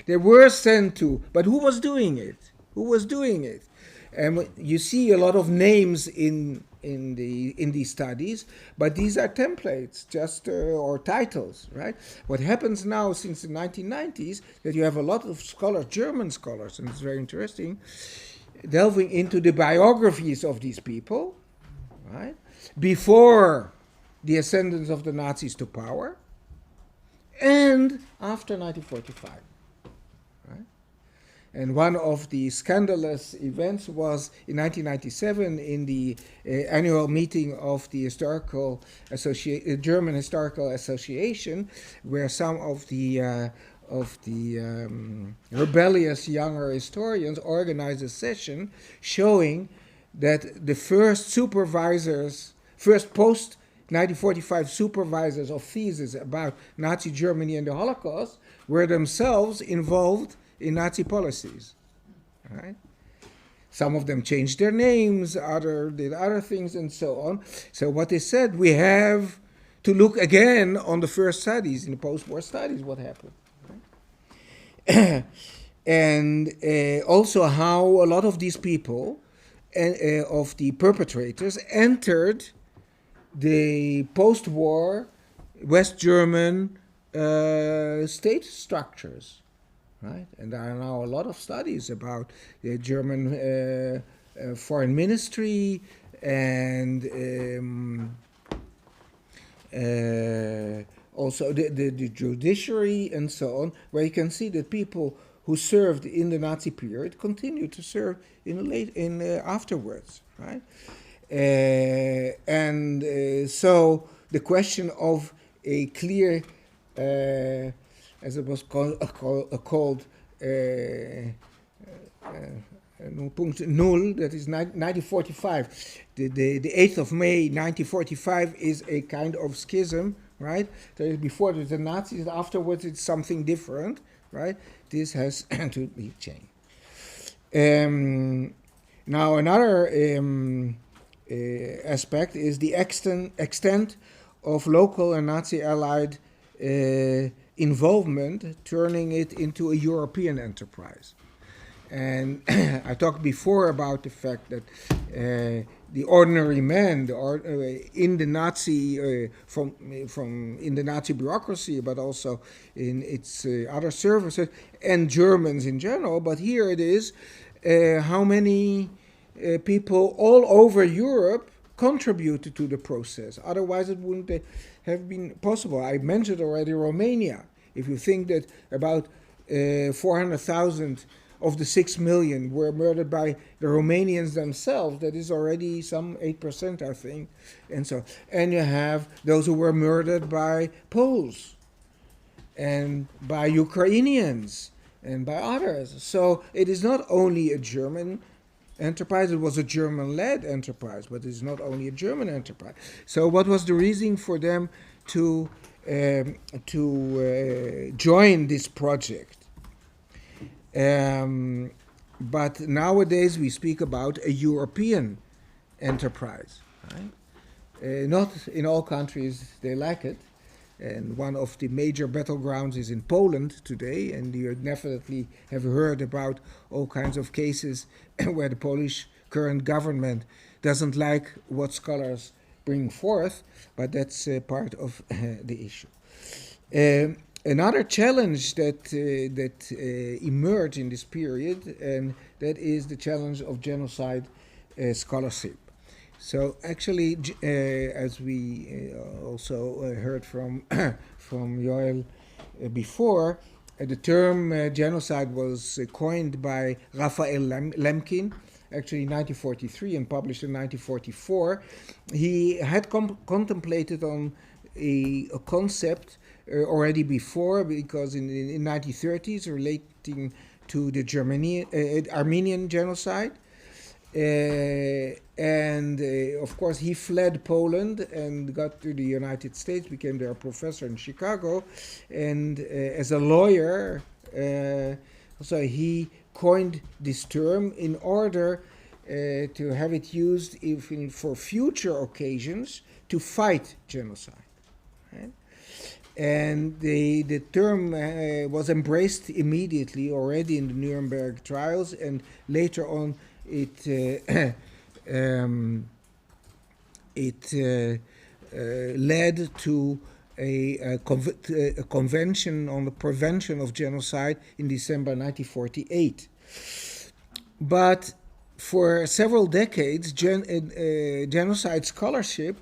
They were sent to, but who was doing it? Who was doing it? And you see a lot of names in these studies, but these are templates, just or titles, right? What happens now since the 1990s that you have a lot of scholars, German scholars, and it's very interesting, delving into the biographies of these people, right? Before the ascendance of the Nazis to power, and after 1945. And one of the scandalous events was in 1997 in the annual meeting of the German Historical Association, where some of the rebellious younger historians organized a session showing that the first post-1945 supervisors of theses about Nazi Germany and the Holocaust were themselves involved in Nazi policies, right? Some of them changed their names, others did other things, and so on. So what they said, we have to look again on the first studies, in the post-war studies, what happened. Right? And also how a lot of these people, of the perpetrators, entered the post-war West German state structures. Right? And there are now a lot of studies about the German foreign ministry and also the judiciary and so on, where you can see that people who served in the Nazi period continue to serve afterwards, right? So the question of a clear as it was called null, that is 1945. The 8th of May 1945 is a kind of schism, right? Before there's the Nazis, afterwards it's something different, right? This has to be changed. Now another aspect is the extent of local and Nazi-allied involvement, turning it into a European enterprise. And I talked before about the fact that the ordinary man in the Nazi in the Nazi bureaucracy, but also in its other services, and Germans in general. But here it is, how many people all over Europe contributed to the process. Otherwise, it wouldn't have been possible. I mentioned already Romania. If you think that about 400,000 of the 6 million were murdered by the Romanians themselves, that is already some 8%, I think. And you have those who were murdered by Poles and by Ukrainians and by others. So it is not only a German enterprise, it was a German-led enterprise, but it's not only a German enterprise. So what was the reason for them to join this project? But nowadays we speak about a European enterprise. Right? Not in all countries they like it. And one of the major battlegrounds is in Poland today, and you definitely have heard about all kinds of cases where the Polish current government doesn't like what scholars bring forth, but that's part of the issue. Another challenge that emerged in this period, and that is the challenge of genocide scholarship. So actually, as we also heard from Yoel before, the term genocide was coined by Raphael Lemkin, actually in 1943 and published in 1944. He had contemplated on a concept already before, because in the 1930s, relating to the Armenian genocide. Of course, he fled Poland and got to the United States, became their professor in Chicago, and as a lawyer, so he coined this term in order to have it used for future occasions to fight genocide. Right? And the term was embraced immediately already in the Nuremberg trials, and later on it led to a convention on the prevention of genocide in December 1948. But for several decades, genocide scholarship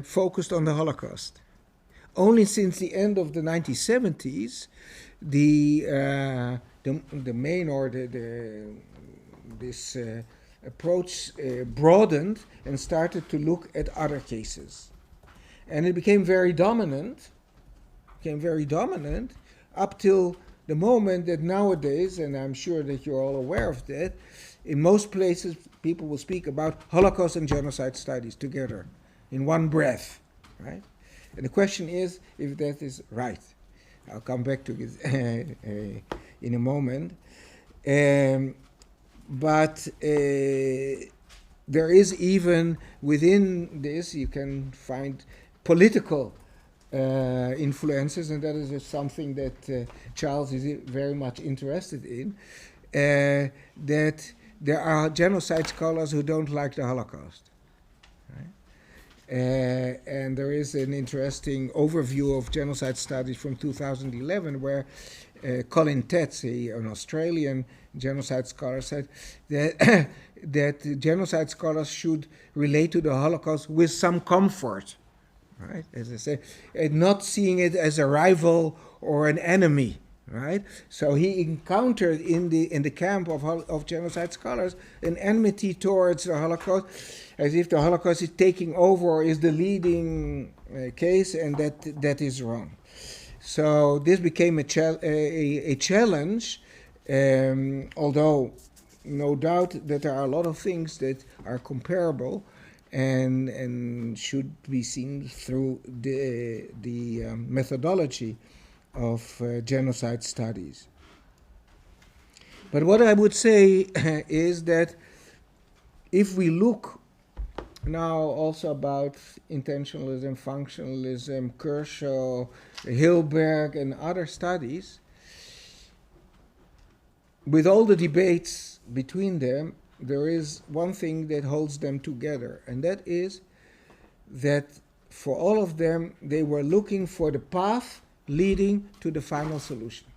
focused on the Holocaust. Only since the end of the 1970s, the main or this approach broadened and started to look at other cases, and it became very dominant. Up till the moment that nowadays, and I'm sure that you're all aware of that, in most places people will speak about Holocaust and genocide studies together in one breath, right? And the question is if that is right. I'll come back to it in a moment. But there is even within this, you can find political influences, and that is something that Charles is very much interested in, that there are genocide scholars who don't like the Holocaust. And there is an interesting overview of genocide studies from 2011 where Colin Tetz, an Australian genocide scholar, said that, that genocide scholars should relate to the Holocaust with some comfort, right? As I say, and not seeing it as a rival or an enemy. Right, so he encountered in the camp of genocide scholars an enmity towards the Holocaust, as if the Holocaust is taking over or is the leading case, and that is wrong. So this became a challenge, although no doubt that there are a lot of things that are comparable and should be seen through the methodology of genocide studies. But what I would say is that if we look now also about intentionalism, functionalism, Kershaw, Hilberg, and other studies, with all the debates between them, there is one thing that holds them together, and that is that for all of them, they were looking for the path leading to the final solution.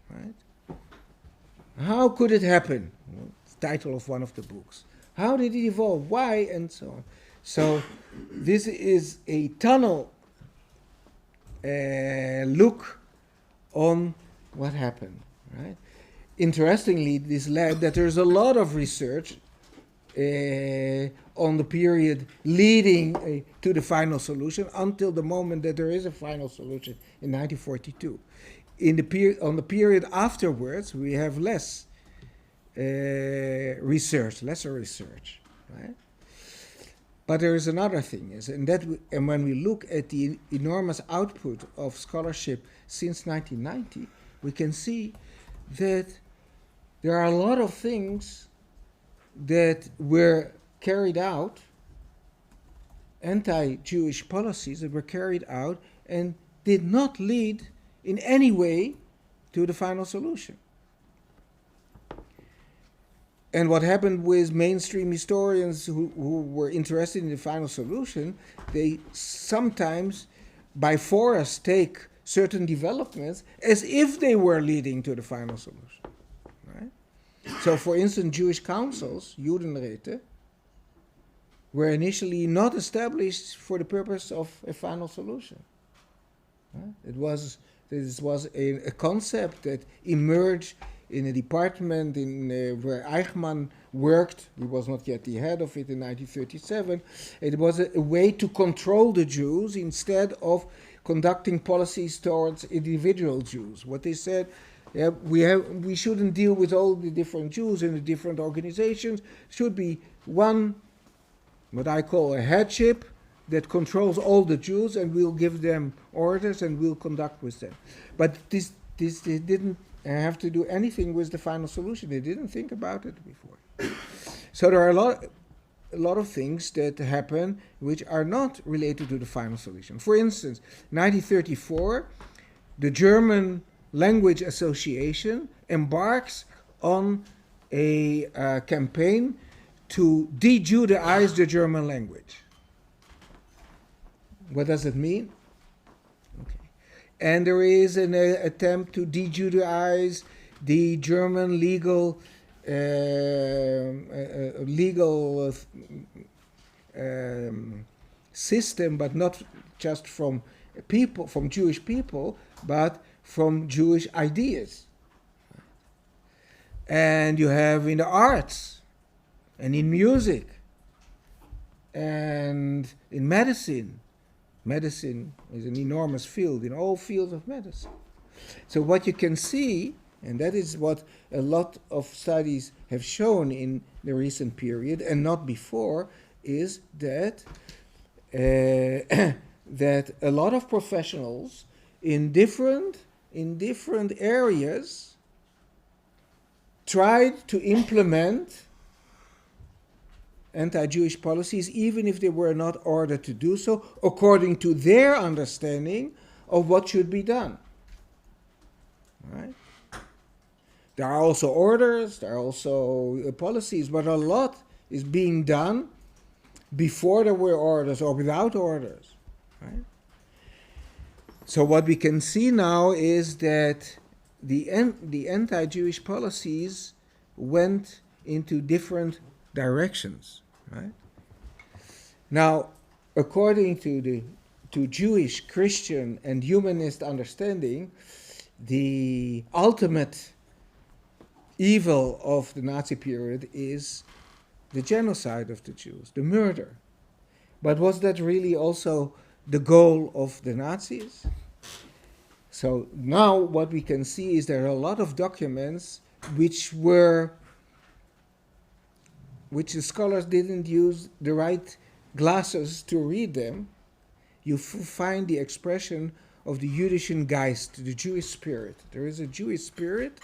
Right? How could it happen? Well, it's the title of one of the books. How did it evolve? Why? And so on. So this is a tunnel look on what happened. Right? Interestingly, this led that there's a lot of research on the period leading to the final solution until the moment that there is a final solution in 1942. On the period afterwards, we have lesser research, right? But there is another thing, and when we look at the enormous output of scholarship since 1990, we can see that there are a lot of things that were carried out, anti-Jewish policies that were carried out and did not lead in any way to the final solution. And what happened with mainstream historians who were interested in the final solution, they sometimes by force take certain developments as if they were leading to the final solution. So, for instance, Jewish councils, Judenräte, were initially not established for the purpose of a final solution. This was a concept that emerged in a department where Eichmann worked. He was not yet the head of it in 1937. It was a way to control the Jews instead of conducting policies towards individual Jews. What they said, we shouldn't deal with all the different Jews in the different organizations. Should be one, what I call a headship, that controls all the Jews, and we'll give them orders and we'll conduct with them. But this didn't have to do anything with the final solution. They didn't think about it before. So there are a lot. a lot of things that happen which are not related to the final solution. For instance, 1934, the German Language Association embarks on a campaign to de-Judaize the German language. What does it mean? Okay. And there is an attempt to de-Judaize the German legal system, but not just from people, from Jewish people, but from Jewish ideas. And you have in the arts, and in music, and in medicine. Medicine is an enormous field, in all fields of medicine. So what you can see, and that is what a lot of studies have shown in the recent period, and not before, is that that a lot of professionals in different areas tried to implement anti-Jewish policies, even if they were not ordered to do so, according to their understanding of what should be done. Right? There are also orders, there are also policies, but a lot is being done before there were orders or without orders. Right? So what we can see now is that the anti-Jewish policies went into different directions. Right? Now, according to Jewish, Christian, and humanist understanding, the ultimate evil of the Nazi period is the genocide of the Jews, the murder. But was that really also the goal of the Nazis? So now what we can see is there are a lot of documents which the scholars didn't use the right glasses to read them. You find the expression of the Jüdischen Geist, the Jewish spirit. There is a Jewish spirit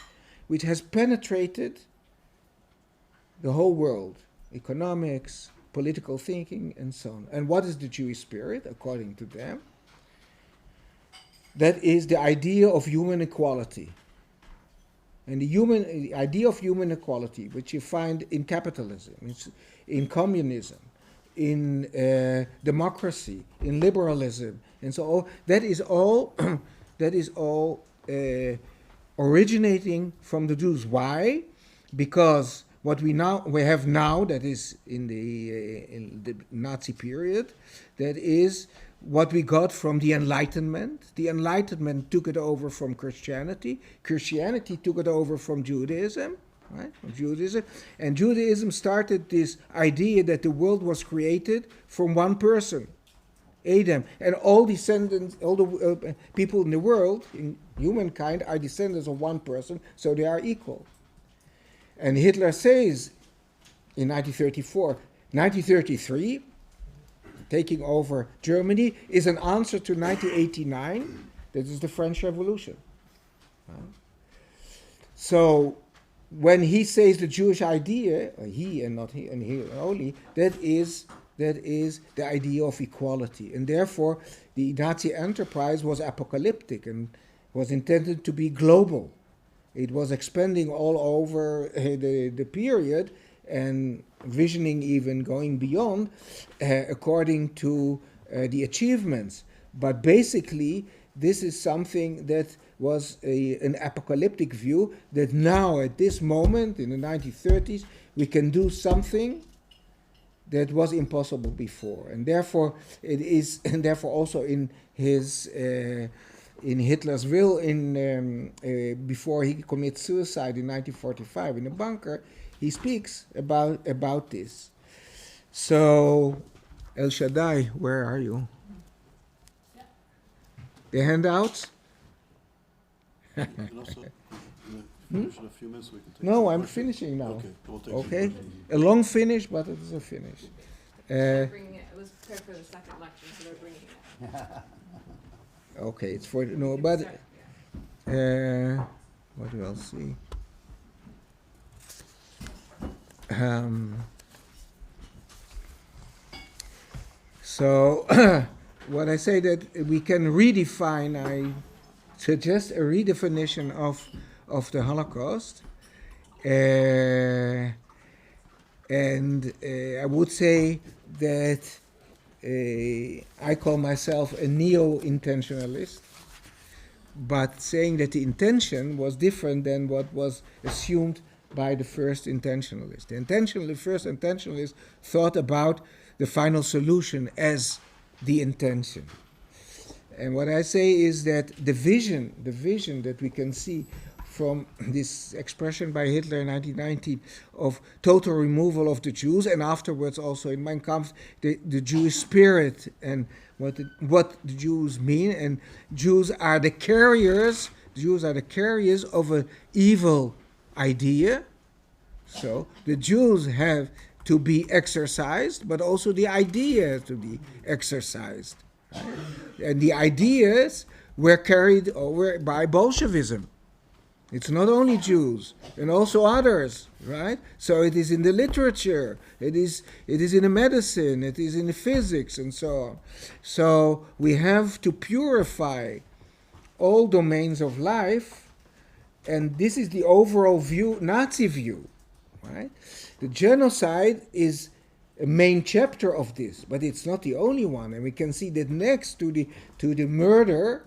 which has penetrated the whole world, economics, political thinking, and so on. And what is the Jewish spirit, according to them? That is the idea of human equality. And the idea of human equality, which you find in capitalism, in communism, in democracy, in liberalism, and so on, that is all originating from the Jews. Why? Because what we have now, that is in the Nazi period, that is what we got from the Enlightenment. The Enlightenment took it over from Christianity. Christianity took it over from Judaism, right? From Judaism. And Judaism started this idea that the world was created from one person, Adam. And all descendants, all the people in the world, in humankind, are descendants of one person, so they are equal. And Hitler says in 1933, taking over Germany, is an answer to 1989. That is the French Revolution. So when he says the Jewish idea, he and not he and he only, that is the idea of equality. And therefore, the Nazi enterprise was apocalyptic and was intended to be global. It was expanding all over the period and visioning even going beyond according to the achievements. But basically, this is something that was an apocalyptic view, that now at this moment in the 1930s we can do something that was impossible before. And therefore it is, and therefore also in his in Hitler's will before he commits suicide in 1945 in a bunker, he speaks about this. So, El Shaddai, where are you? Yeah. The handouts? Finish in a few minutes, we can take no, I'm questions. Finishing now. Okay, we'll take okay. A long finish, but it is a finish. It was prepared for the second lecture, so they're bringing it. Okay, it's for no, but what do I see? So what I say that we can redefine, I suggest a redefinition of the Holocaust. And I would say that I call myself a neo-intentionalist, but saying that the intention was different than what was assumed by the first intentionalist. The first intentionalist thought about the final solution as the intention. And what I say is that the vision that we can see from this expression by Hitler in 1919 of total removal of the Jews, and afterwards also in Mein Kampf, the Jewish spirit and what the Jews mean. And Jews are the carriers of an evil idea. So the Jews have to be exorcised, but also the idea to be exorcised. Right? And the ideas were carried over by Bolshevism. It's not only Jews, and also others, right? So it is in the literature, it is in the medicine, it is in the physics, and so on. So we have to purify all domains of life, and this is the overall view, Nazi view, right? The genocide is a main chapter of this, but it's not the only one, and we can see that next to the murder,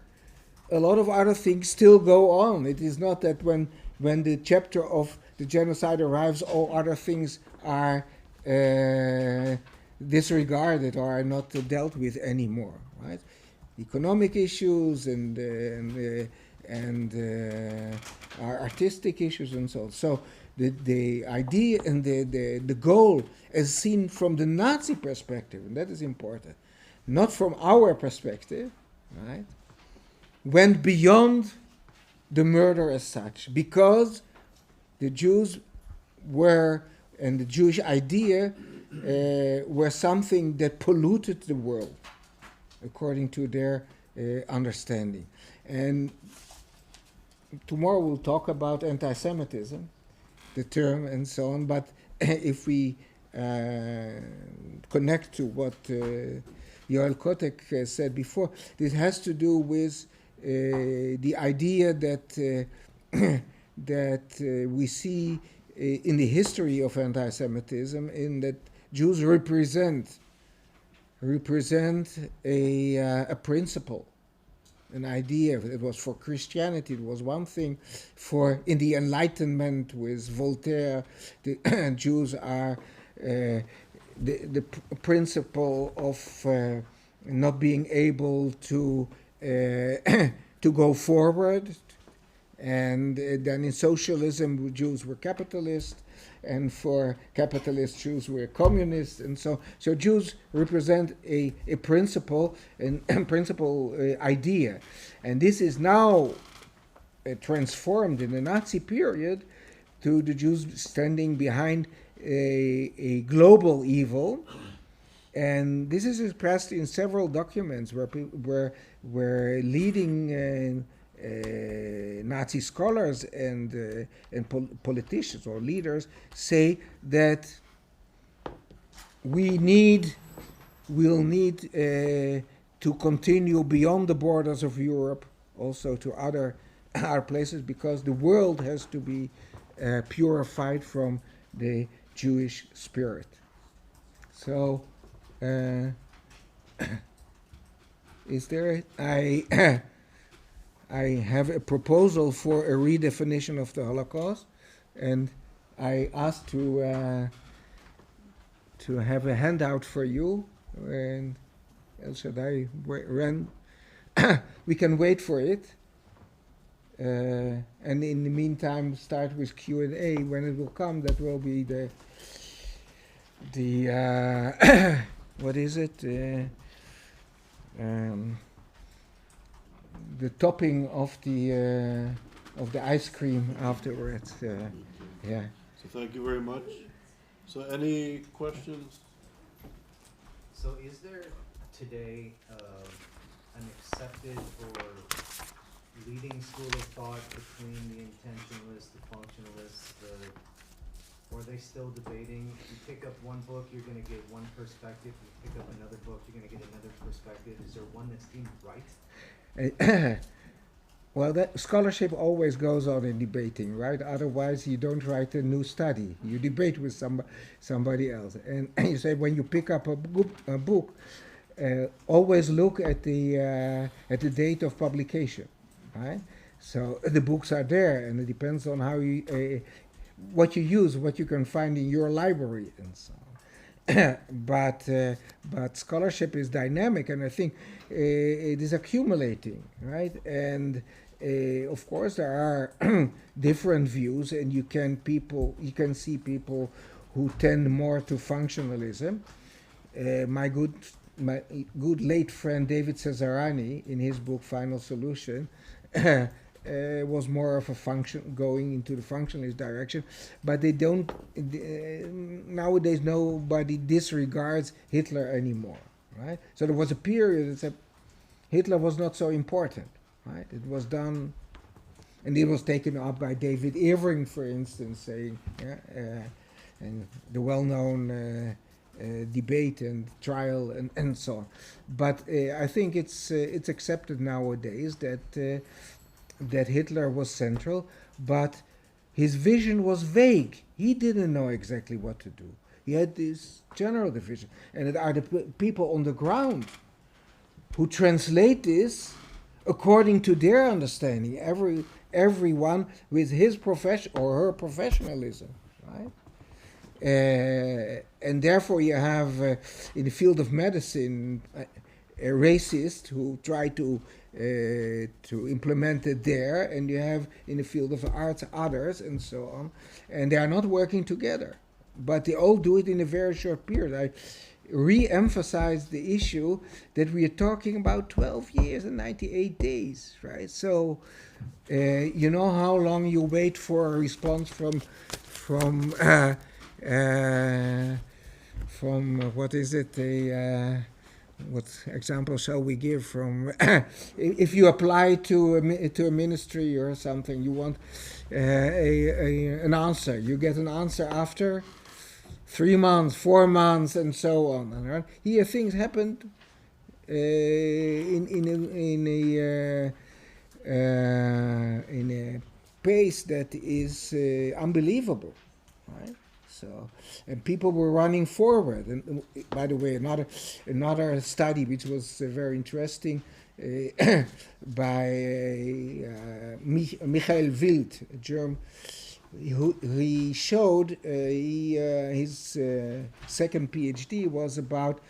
a lot of other things still go on. It is not that when the chapter of the genocide arrives, all other things are disregarded or are not dealt with anymore, right? Economic issues and artistic issues and so on. So the idea and the goal as seen from the Nazi perspective, and that is important, not from our perspective, right? Went beyond the murder as such, because the Jews were, and the Jewish idea were something that polluted the world, according to their understanding. And tomorrow we'll talk about anti-Semitism, the term and so on, but if we connect to what Yoel Kotek said before, this has to do with the idea that we see in the history of anti-Semitism, in that Jews represent a principle, an idea. It was for Christianity, it was one thing. For in the Enlightenment with Voltaire, the Jews are the principle of not being able to go forward, and then in socialism Jews were capitalists, and for capitalists Jews were communists, and so Jews represent a principle, idea, and this is now transformed in the Nazi period to the Jews standing behind a global evil. And this is expressed in several documents where leading Nazi scholars and politicians or leaders say that we'll need to continue beyond the borders of Europe, also to other places, because the world has to be purified from the Jewish spirit. So. Is there? I have a proposal for a redefinition of the Holocaust, and I asked to have a handout for you. And El Shaddai ran. We can wait for it, and in the meantime, start with Q&A. When it will come, that will be the what is it? The topping of the ice cream afterwards. Yeah. So thank you very much. So any questions? So is there today an accepted or leading school of thought between the intentionalists, the functionalists, Or are they still debating? You pick up one book, you're going to get one perspective. You pick up another book, you're going to get another perspective. Is there one that's deemed right? Well, that scholarship always goes on in debating, right? Otherwise, you don't write a new study. You debate with somebody else. And you say when you pick up a book, always look at the date of publication, right? So the books are there, and it depends on how you what you use, what you can find in your library, and so on. But scholarship is dynamic, and I think it is accumulating, right? And of course, there are different views, and you can see people who tend more to functionalism. My good late friend David Cesarani, in his book Final Solution, was more of a going into the functionalist direction, but they don't. Nowadays, nobody disregards Hitler anymore, right? So there was a period that said Hitler was not so important, right? It was done, and it was taken up by David Irving, for instance, saying, and the well-known debate and trial and so on. But I think it's accepted nowadays that Hitler was central, but his vision was vague. He didn't know exactly what to do. He had this general division, and it are the people on the ground who translate this according to their understanding. Everyone with his profession or her professionalism, right? And therefore, you have in the field of medicine a racist who try to implement it there, and you have in the field of arts others, and so on, and they are not working together, but they all do it in a very short period. I re-emphasize the issue that we are talking about 12 years and 98 days, right? So you know how long you wait for a response from what is it, what example shall we give from if you apply to a ministry or something, you want an answer, you get an answer after 3 months, 4 months, and so on. And here things happened in a pace that is unbelievable, right? So, and people were running forward. And by the way, another study which was very interesting by Michael Wild, a German, he showed his second PhD was about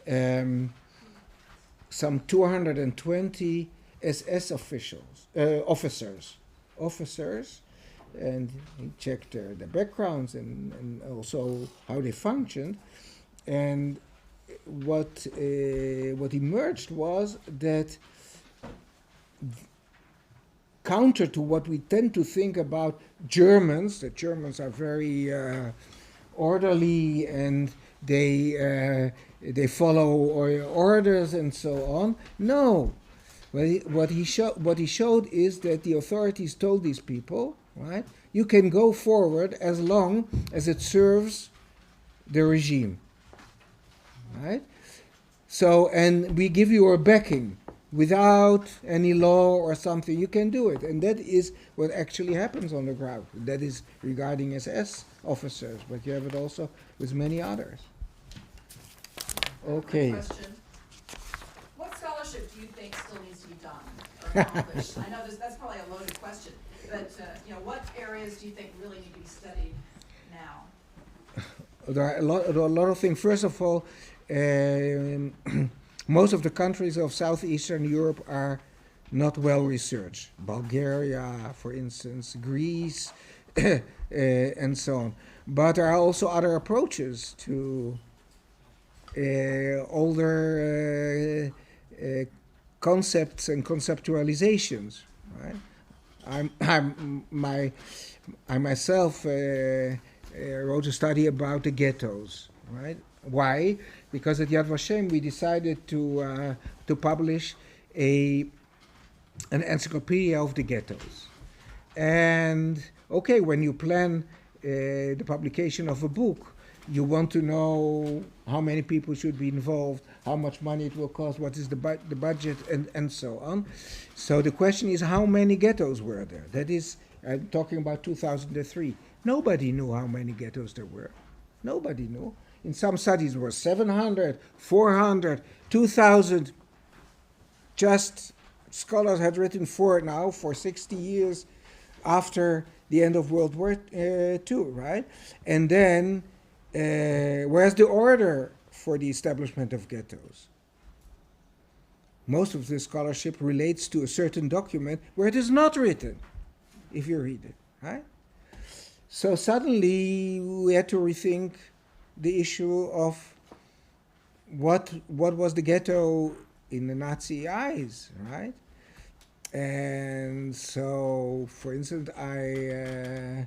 some 220 SS officers, and he checked their backgrounds and also how they functioned. And what emerged was that, counter to what we tend to think about Germans, that Germans are very orderly and they follow orders and so on. No, what he showed is that the authorities told these people, right, you can go forward as long as it serves the regime, right? So, and we give you a backing. Without any law or something, you can do it. And that is what actually happens on the ground. That is regarding SS officers, but you have it also with many others. Okay. Question. What scholarship do you think still needs to be done or accomplished? I know that's probably a loaded question, but what areas do you think really need to be studied now? There are a lot of things. First of all, most of the countries of Southeastern Europe are not well researched. Bulgaria, for instance, Greece, and so on. But there are also other approaches to older concepts and conceptualizations. Right? I myself wrote a study about the ghettos. Right? Why? Because at Yad Vashem we decided to publish an encyclopedia of the ghettos. And okay, when you plan the publication of a book. You want to know how many people should be involved, how much money it will cost, what is the budget, and so on. So the question is, how many ghettos were there? That is, I'm talking about 2003. Nobody knew how many ghettos there were. Nobody knew. In some studies there were 700, 400, 2,000. Just scholars had written for 60 years after the end of World War II, right? And then, where's the order for the establishment of ghettos? Most of the scholarship relates to a certain document where it is not written, if you read it, right? So suddenly we had to rethink the issue of what was the ghetto in the Nazi eyes, right? And so, for instance, I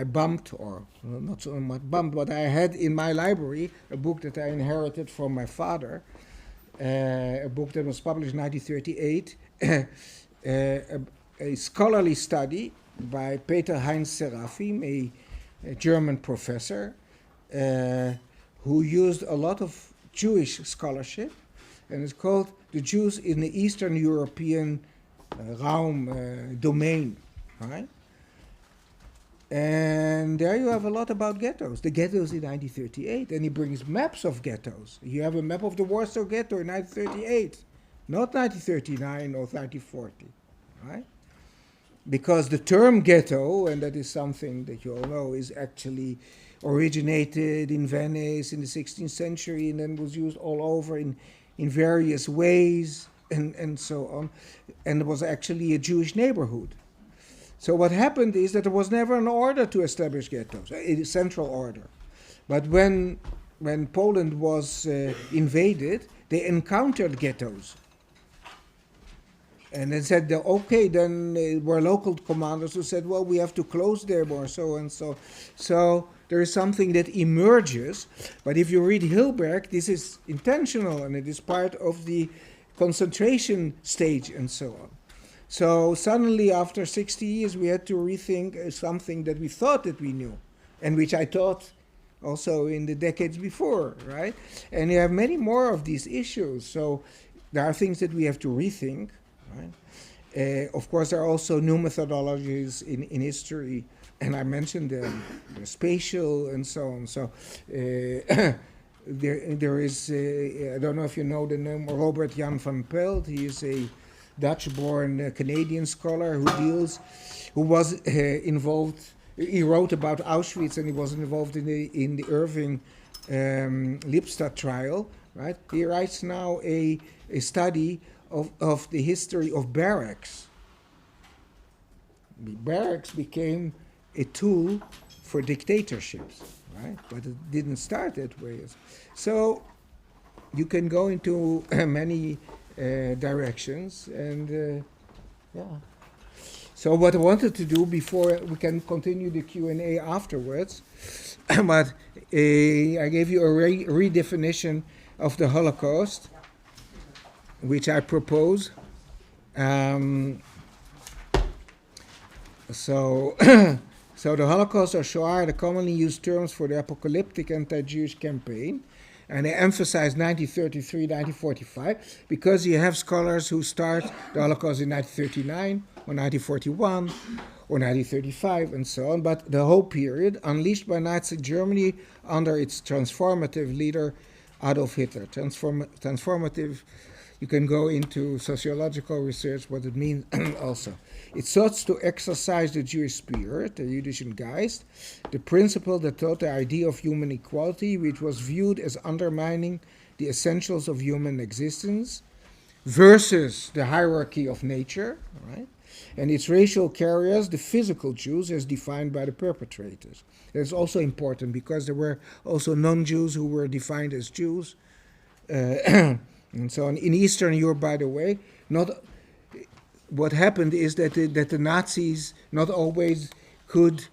bumped, or not so much bumped, but I had in my library a book that I inherited from my father, a book that was published in 1938, a scholarly study by Peter Heinz Serafim, a German professor, who used a lot of Jewish scholarship, and it's called The Jews in the Eastern European domain, right? And there you have a lot about ghettos. The ghettos in 1938, and he brings maps of ghettos. You have a map of the Warsaw Ghetto in 1938, not 1939 or 1940, right? Because the term ghetto, and that is something that you all know, is actually originated in Venice in the 16th century and then was used all over in various ways and so on, and it was actually a Jewish neighborhood. So what happened is that there was never an order to establish ghettos, a central order. But when Poland was invaded, they encountered ghettos. And they said, okay, then were local commanders who said, well, we have to close them or so and so. So there is something that emerges. But if you read Hilberg, this is intentional and it is part of the concentration stage and so on. So suddenly, after 60 years, we had to rethink something that we thought that we knew, and which I thought also in the decades before, right? And you have many more of these issues. So there are things that we have to rethink, right? Of course, there are also new methodologies in history, and I mentioned them, the spatial and so on. So there is, I don't know if you know the name, Robert Jan van Pelt. He is a Dutch-born Canadian scholar who was involved. He wrote about Auschwitz, and he was involved in the Irving Lipstadt trial. Right? He writes now a study of the history of barracks. The barracks became a tool for dictatorships, right? But it didn't start that way. So you can go into many directions, and yeah. So what I wanted to do before we can continue the Q&A afterwards, but I gave you a redefinition of the Holocaust, which I propose. So the Holocaust or Shoah are the commonly used terms for the apocalyptic anti-Jewish campaign. And they emphasize 1933, 1945, because you have scholars who start the Holocaust in 1939, or 1941, or 1935, and so on. But the whole period, unleashed by Nazi Germany under its transformative leader, Adolf Hitler. Transformative, you can go into sociological research, what it means also. It sought to exercise the Jewish spirit, the Jüdischen Geist, the principle that taught the idea of human equality, which was viewed as undermining the essentials of human existence, versus the hierarchy of nature, right? And its racial carriers, the physical Jews, as defined by the perpetrators. That's also important because there were also non-Jews who were defined as Jews, and so on. In Eastern Europe, by the way, what happened is that the Nazis not always could,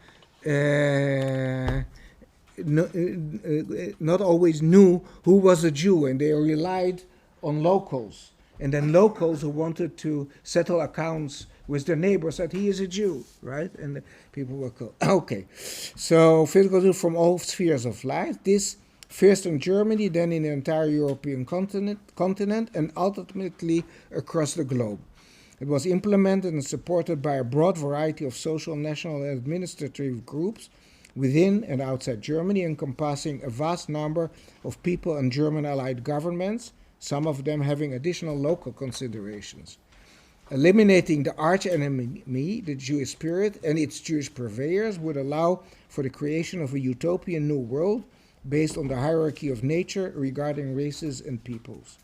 not always knew who was a Jew, and they relied on locals. And then locals who wanted to settle accounts with their neighbors said, he is a Jew, right? And the people were killed. Okay, so physical Jews from all spheres of life. This first in Germany, then in the entire European continent, and ultimately across the globe. It was implemented and supported by a broad variety of social, national, and administrative groups within and outside Germany, encompassing a vast number of people and German allied governments, some of them having additional local considerations. Eliminating the arch-enemy, the Jewish spirit, and its Jewish purveyors would allow for the creation of a utopian new world based on the hierarchy of nature regarding races and peoples.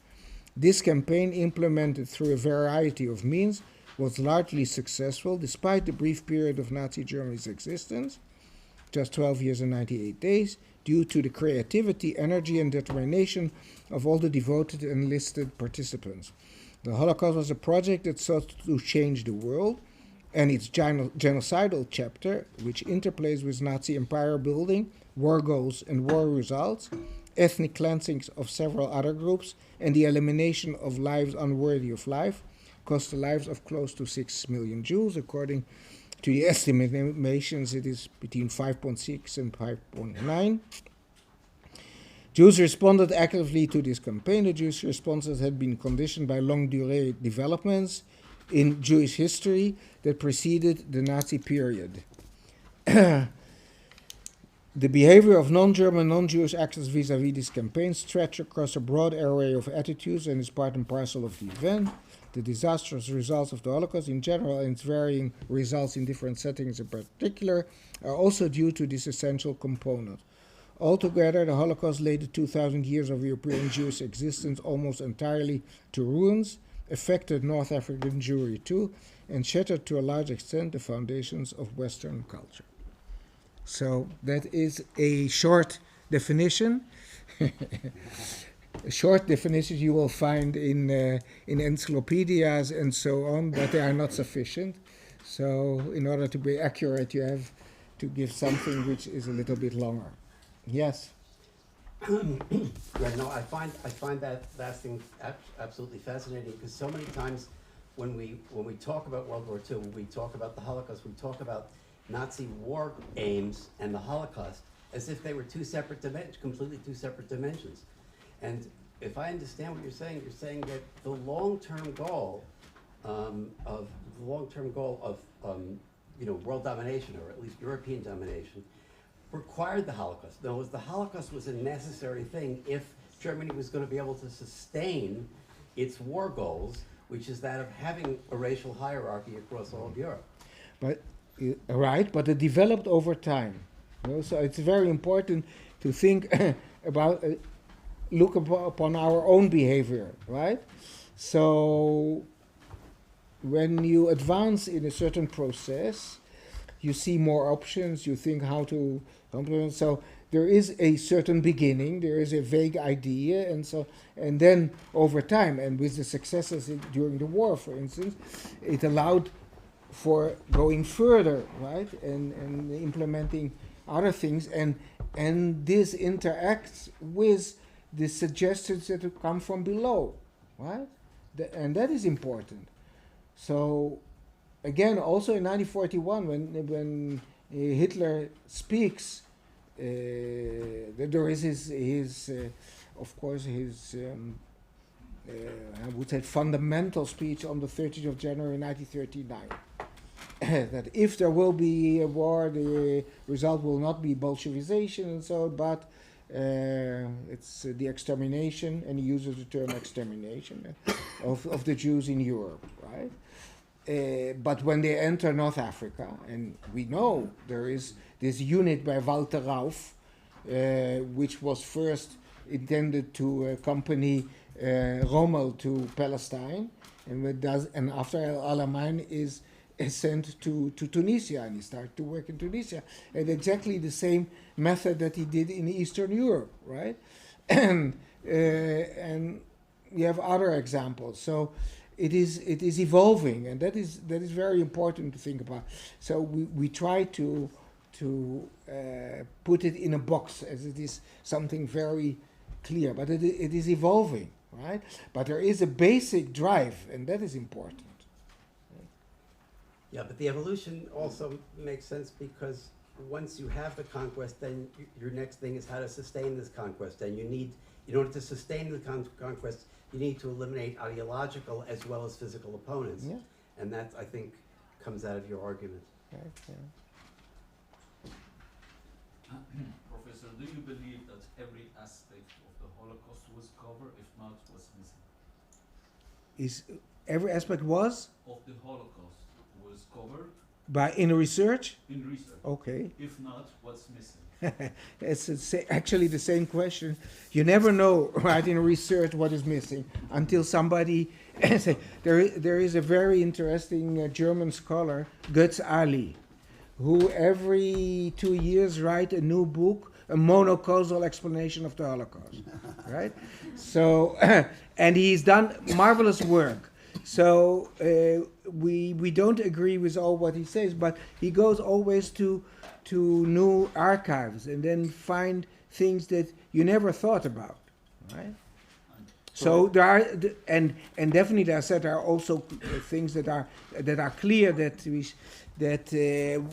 This campaign, implemented through a variety of means, was largely successful despite the brief period of Nazi Germany's existence, just 12 years and 98 days, due to the creativity, energy, and determination of all the devoted and enlisted participants. The Holocaust was a project that sought to change the world, and its genocidal chapter, which interplays with Nazi empire building, war goals and war results, ethnic cleansings of several other groups, and the elimination of lives unworthy of life, cost the lives of close to 6 million Jews. According to the estimations, it is between 5.6 and 5.9. Jews responded actively to this campaign. The Jewish responses had been conditioned by long durée developments in Jewish history that preceded the Nazi period. The behavior of non-German, non-Jewish actors vis-à-vis this campaign stretched across a broad array of attitudes and is part and parcel of the event. The disastrous results of the Holocaust in general and its varying results in different settings in particular are also due to this essential component. Altogether, the Holocaust laid the 2,000 years of European Jewish existence almost entirely to ruins, affected North African Jewry too, and shattered to a large extent the foundations of Western culture. So that is a short definition. Short definitions you will find in encyclopedias and so on, but they are not sufficient. So in order to be accurate, you have to give something which is a little bit longer. Yes? Yeah, no, I find that last thing absolutely fascinating, because so many times when we talk about World War II, when we talk about the Holocaust, we talk about Nazi war aims and the Holocaust as if they were completely two separate dimensions. And if I understand what you're saying that the long-term goal of world domination, or at least European domination, required the Holocaust. In other words, the Holocaust was a necessary thing if Germany was going to be able to sustain its war goals, which is that of having a racial hierarchy across all of Europe. But it developed over time. So it's very important to think about, look upon our own behavior, right? So when you advance in a certain process, you see more options, you think how to implement. So there is a certain beginning, there is a vague idea, and then over time, and with the successes during the war, for instance, it allowed for going further, right, and implementing other things, and this interacts with the suggestions that come from below, right, and that is important. So again, also in 1941, when Hitler speaks, there is his of course, his I would say fundamental speech on the 30th of January 1939. That if there will be a war, the result will not be Bolshevization and so, but it's the extermination, and he uses the term extermination of the Jews in Europe, right? But when they enter North Africa, and we know there is this unit by Walter Rauf, which was first intended to accompany Rommel to Palestine, and after Al-Alamein is sent to Tunisia, and he started to work in Tunisia, and exactly the same method that he did in Eastern Europe, right? And you have other examples. So it is evolving, and that is very important to think about. So we try to put it in a box as it is something very clear, but it is evolving, right? But there is a basic drive, and that is important. Yeah, but the evolution also makes sense because once you have the conquest, then your next thing is how to sustain this conquest. And you need, in order to sustain the conquest, you need to eliminate ideological as well as physical opponents. Yeah. And that, I think, comes out of your argument. Right, yeah. Professor, do you believe that every aspect of the Holocaust was covered, if not, was missing? Is every aspect was Of the Holocaust was covered in research? in research. Okay. If not, what's missing? It's actually the same question. You never know, right, in research what is missing until somebody say. There is a very interesting German scholar, Götz Ali, who every 2 years write a new book, a monocausal explanation of the Holocaust, right? So, and he's done marvelous work. So we don't agree with all what he says, but he goes always to new archives and then find things that you never thought about, right? So there are, and definitely there are also things that are clear that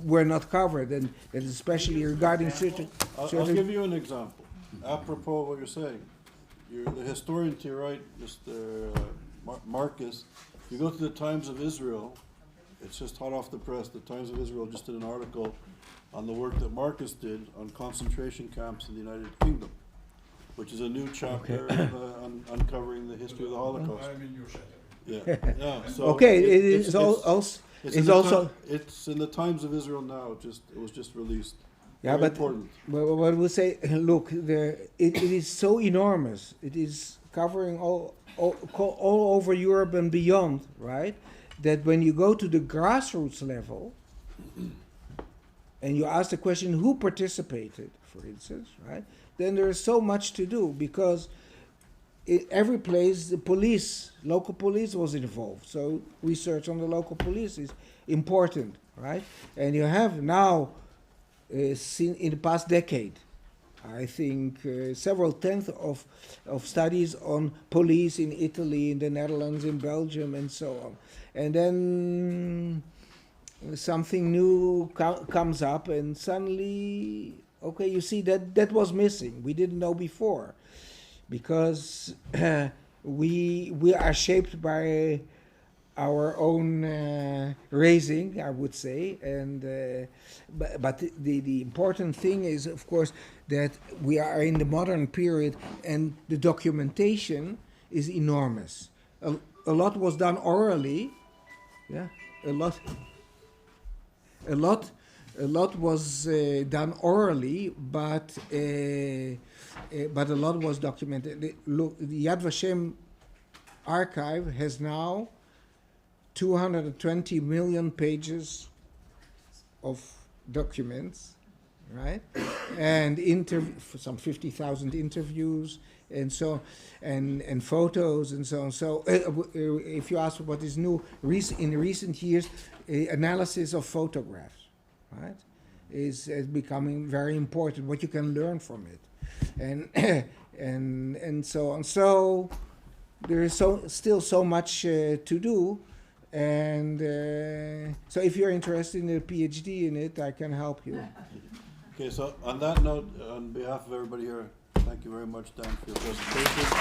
were not covered, and that especially regarding certain. I'll give you an example. Apropos of what you're saying, the historian to your right, Mr. Marcus, you go to the Times of Israel, it's just hot off the press, the Times of Israel just did an article on the work that Marcus did on concentration camps in the United Kingdom, which is a new chapter on uncovering the history of the Holocaust. I'm in your shadow. Yeah, yeah. So Okay, it's also it's in the Times of Israel now. It was just released. yeah, Very but important. what we'll say, look, it is so enormous. It is covering all over Europe and beyond, right? That when you go to the grassroots level and you ask the question who participated, for instance, right? Then there is so much to do because in every place the police, local police was involved. So research on the local police is important, right? And you have now seen in the past decade, I think several tenths of studies on police in Italy, in the Netherlands, in Belgium, and so on. And then something new comes up, and suddenly, okay, you see that was missing. We didn't know before, because we are shaped by our own raising, I would say, and but the important thing is, of course, that we are in the modern period, and the documentation is enormous. A lot was done orally, yeah, a lot was done orally, but a lot was documented. Look, the Yad Vashem archive has now 220 million pages of documents, right? And some 50,000 interviews, and so, and photos, and so on. So, if you ask what is new in recent years, analysis of photographs, right, is becoming very important. What you can learn from it, and so on. So there is still so much to do. And so if you're interested in a PhD in it, I can help you. Okay, so on that note, on behalf of everybody here, thank you very much, Dan, for your presentation.